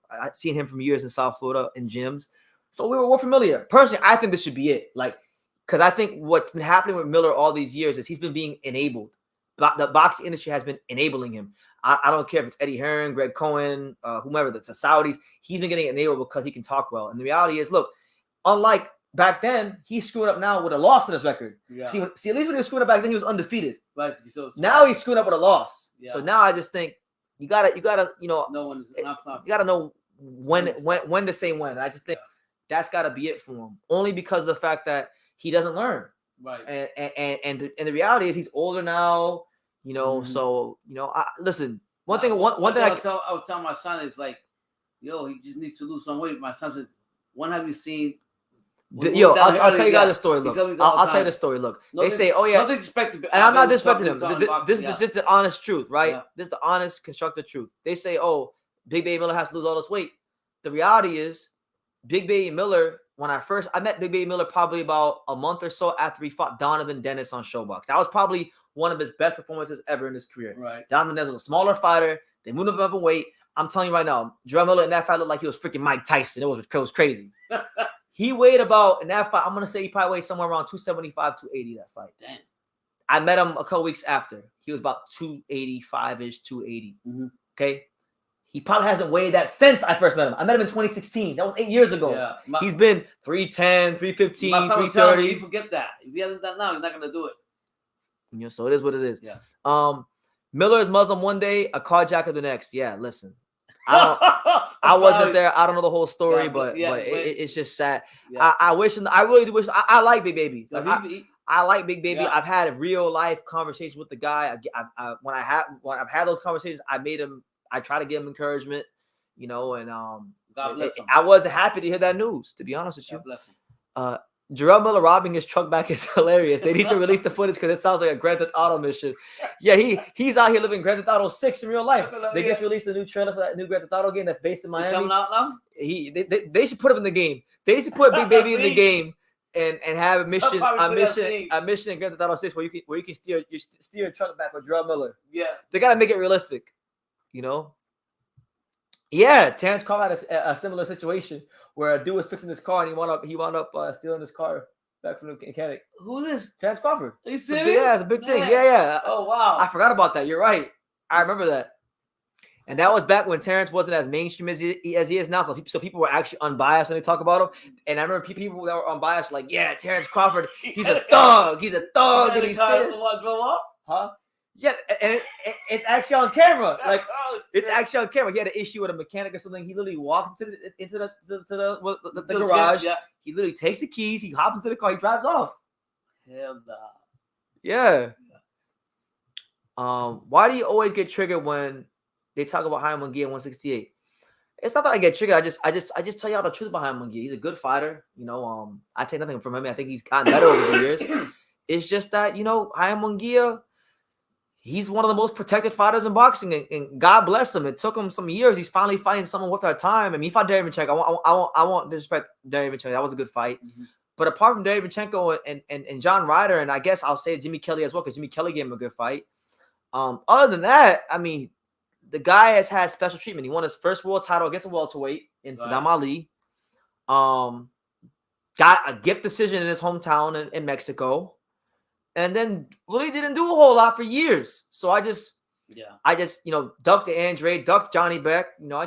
him from years in South Florida in gyms. So we're familiar. Personally, I think this should be it. Like, because I think what's been happening with Miller all these years is he's been being enabled. The boxing industry has been enabling him. I don't care if it's Eddie Hearn, Greg Cohen, whomever, that's the Saudis. He's been getting enabled because he can talk well. And the reality is, look, unlike back then, he's screwed up now with a loss in his record. Yeah. See, at least when he was screwed up back then, he was undefeated. Right. So now he's screwed up with a loss. Yeah. So now I just think you gotta know when to say when. I just think that's got to be it for him. Only because of the fact that he doesn't learn. Right. And the reality is he's older now. So listen. One thing I was telling my son is like, he just needs to lose some weight. My son says, when have you seen? I'll tell you guys the story. Look, I'll tell you the story. Look, they say, "Oh yeah," no disrespect to, and I'm not disrespecting him. This is just the honest truth, right? Yeah. This is the honest, constructive truth. They say, "Oh, Big Baby Miller has to lose all this weight." The reality is, Big Baby Miller. When I met Big Baby Miller probably about a month or so after he fought Donovan Dennis on Showbox. That was probably one of his best performances ever in his career. Right. Donovan Dennis was a smaller fighter. They moved him up in weight. I'm telling you right now, Jarrell Miller in that fight looked like he was freaking Mike Tyson. It was crazy. He weighed about, in that fight, I'm going to say he probably weighed somewhere around 275, 280 that fight. Damn. I met him a couple weeks after. He was about 285-ish, 280. Mm-hmm. Okay? He probably hasn't weighed that since I first met him. I met him in 2016. That was 8 years ago. Yeah. He's been 310, 315, 330. You forget that. If he hasn't done now, he's not going to do it. So it is what it is. Yeah. Miller is Muslim one day, a carjacker the next. Yeah, listen. I wasn't there. I don't know the whole story, but it's just sad. Yeah. I really do wish. I like Big Baby. Like, I like Big Baby. Yeah. I've had a real life conversation with the guy. When I've had those conversations, I try to give him encouragement, and God bless him. I wasn't happy to hear that news, to be honest with you. God bless him. Jarrell Miller robbing his truck back is hilarious. They need to release the footage because it sounds like a Grand Theft Auto mission. Yeah, he's out here living Grand Theft Auto 6 in real life. They just released a new trailer for that new Grand Theft Auto game that's based in Miami. Coming out now? They should put him in the game. They should put Big Baby in the game and have a mission in Grand Theft Auto 6 where you can steer your truck back with Jarrell Miller. Yeah. They gotta make it realistic, you know. Yeah, Terrence Crawford had a similar situation where a dude was fixing his car and he wound up stealing his car back from the mechanic. Who is Terrence Crawford? Are you serious? Yeah, it's a big thing. Yeah. Oh wow. I forgot about that. You're right. I remember that. And that was back when Terrence wasn't as mainstream as he is now. So people were actually unbiased when they talk about him. And I remember people that were unbiased were like, yeah, Terrence Crawford, he's a thug. He's a thug. And he's this. Huh? Yeah, and it's actually on camera. Like it's actually on camera. He had an issue with a mechanic or something. He literally walked into the garage. Yeah. He literally takes the keys. He hops into the car. He drives off. Hell nah. Yeah. Why do you always get triggered when they talk about Haymon 168? It's not that I get triggered. I just tell y'all the truth about Haymon. He's a good fighter. You know, I take nothing from him. I think he's gotten better over the years. It's just that, you know, Haymon, he's one of the most protected fighters in boxing, and God bless him. It took him some years. He's finally fighting someone worth our time. I mean, he fought Derevyanchenko. I won't disrespect Derevyanchenko. That was a good fight. Mm-hmm. But apart from Derevyanchenko and John Ryder, and I guess I'll say Jimmy Kelly as well, because Jimmy Kelly gave him a good fight. Other than that, I mean, the guy has had special treatment. He won his first world title against a welterweight in Saddam Ali. Got a gift decision in his hometown in Mexico. And then really didn't do a whole lot for years. So I just, you know, ducked to Andre, ducked Johnny Beck. You know,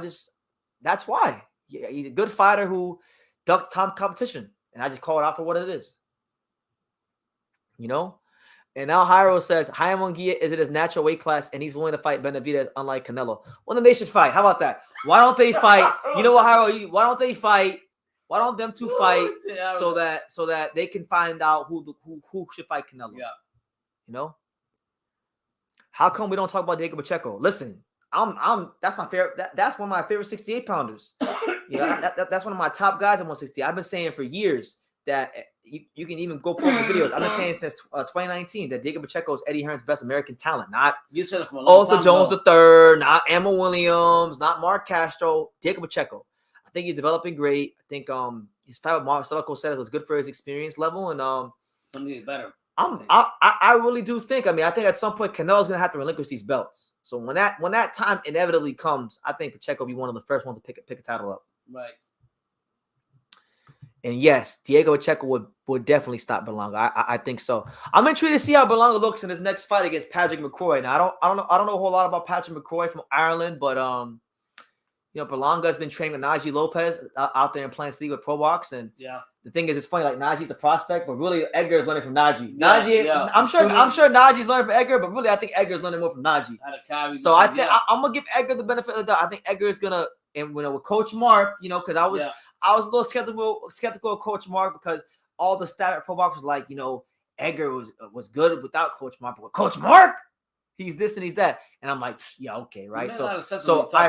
that's why. Yeah, he's a good fighter who ducked top competition. And I just call it out for what it is. You know? And now Jairo says, Haymon is in his natural weight class and he's willing to fight Benavidez, unlike Canelo. Well, then they should fight. How about that? Why don't they fight? You know what, Jairo? Why don't they fight? Why don't them two fight so that they can find out who should fight Canelo? Yeah, you know. How come we don't talk about Diego Pacheco? Listen, that's my favorite. That's one of my favorite 68 pounders. You know, that's one of my top guys at 160. I've been saying for years that you can even go pull the videos. I've been saying since 2019 that Diego Pacheco is Eddie Hearn's best American talent. Not you said it from a long Arthur Jones III, not Emma Williams, not Mark Castro. Diego Pacheco. I think he's developing great. I think his fight with Marcelo Cosette was good for his experience level, and something get better. I really do think. I mean, I think at some point Canelo's gonna have to relinquish these belts. So when that time inevitably comes, I think Pacheco will be one of the first ones to pick a title up. Right. And yes, Diego Pacheco would definitely stop Berlanga. I think so. I'm intrigued to see how Berlanga looks in his next fight against Patrick McCrory. Now I don't know a whole lot about Patrick McCrory from Ireland, but you know, Berlanga has been training with Najee Lopez out there in Plains League with Pro Box, and the thing is, it's funny. Like Najee's the prospect, but really Edgar is learning from Najee. I'm sure Najee's learning from Edgar, but really I think Edgar's learning more from Najee. So I think I'm gonna give Edgar the benefit of the doubt. I think Edgar is gonna, and you know, with Coach Mark, you know, because I was a little skeptical of Coach Mark because all the staff at Pro Box was like, you know, Edgar was good without Coach Mark, but with Coach Mark, he's this and he's that, and I'm like, yeah, okay, right. So I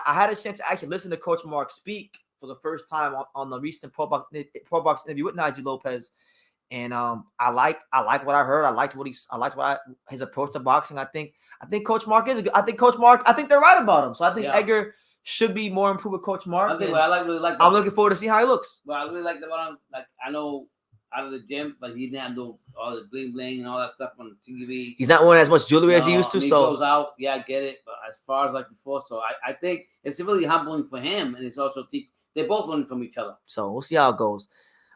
had a chance to actually listen to Coach Mark speak for the first time on the recent Pro Box interview with Najee Lopez, and I liked what I heard. I liked his approach to boxing. I think Coach Mark is I think they're right about him. So I think Edgar should be more improved with Coach Mark. I think really like. I'm looking forward to see how he looks. Well, I really like the one. Like I know. Out of the gym, like he didn't do all the bling bling and all that stuff on TV. He's not wearing as much jewelry as he used to. So he goes out, I get it. But as far as like before, so I think it's really humbling for him, and it's also they're both learning from each other. So we'll see how it goes.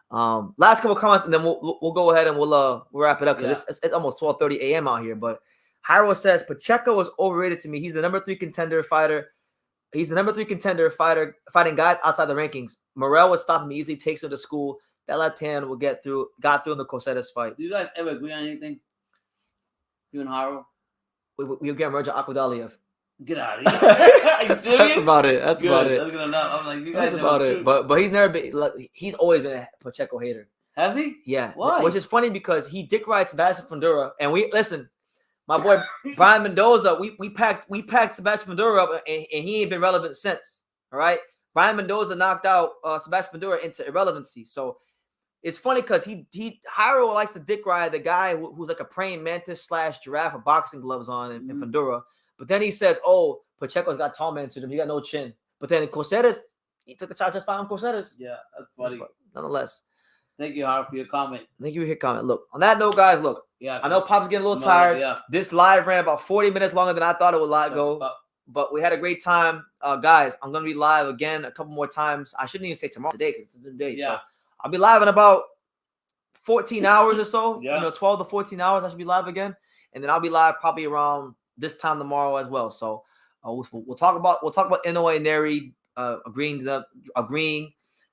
Last couple comments, and then we'll go ahead and we'll wrap it up because it's almost 12:30 a.m. out here. But Jairo says Pacheco is overrated to me. He's the number 3 contender fighter. He's the number 3 contender fighter fighting guys outside the rankings. Morrell would stop him easily, takes him to school. That left hand will got through in the Cosetas fight. Do you guys ever agree on anything? You and Hairo? We get Virgil Akwadaliev. Get out of here. Are you serious? That's about it. That's about it. That's good enough. I'm like, you guys That's about it. But he's never been. He's always been a Pacheco hater. Has he? Yeah. Why? Which is funny because he dick rides Sebastian Fundora, and we listen. My boy Brian Mendoza, we packed Sebastian Fundora up, and he ain't been relevant since. All right. Brian Mendoza knocked out Sebastian Fundora into irrelevancy. So it's funny because he Jairo likes to dick ride the guy who's like a praying mantis / giraffe with boxing gloves on in Fundora. But then he says, "Oh, Pacheco's got tall man syndrome. He got no chin." But then Coseras, he took the shot just fine on Coseras. Yeah, that's funny. But nonetheless, thank you, Howard, for your comment. thank you for your comment. Look, on that note, guys, look. Yeah, I know Pop's getting a little tired. Yeah. This live ran about 40 minutes longer than I thought it would go. But we had a great time. Guys, I'm going to be live again a couple more times. I shouldn't even say tomorrow, today, because it's a new day. Yeah. So I'll be live in about 14 hours or so. Yeah. You know, 12 to 14 hours, I should be live again. And then I'll be live probably around this time tomorrow as well. So we'll talk about Inoue and Neri agreeing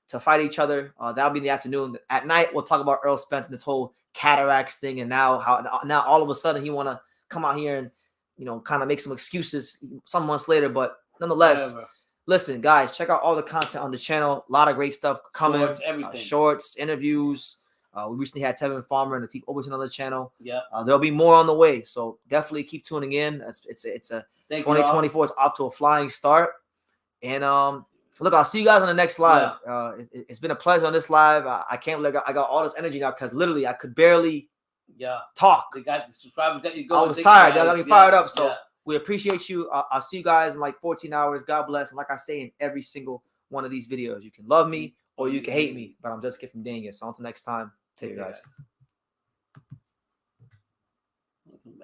to fight each other. That'll be in the afternoon. At night, we'll talk about Earl Spence and this whole cataracts thing, and now all of a sudden he want to come out here and, you know, kind of make some excuses some months later. But nonetheless, listen, guys, check out all the content on the channel. A lot of great stuff coming. Shorts, everything. Shorts, interviews. We recently had Tevin Farmer and Latif Overton on the channel. Yeah. There'll be more on the way, so definitely keep tuning in. It's a 2024 is off to a flying start. And look, I'll see you guys on the next live. Yeah. It's been a pleasure on this live. I can't believe I got all this energy now because literally I could barely talk. They got the subscribers that you go. I was tired. That got me fired up. So we appreciate you. I'll see you guys in like 14 hours. God bless. And like I say in every single one of these videos, you can love me or you can hate me, but I'm just kidding from doing it. So until next time, take care, guys.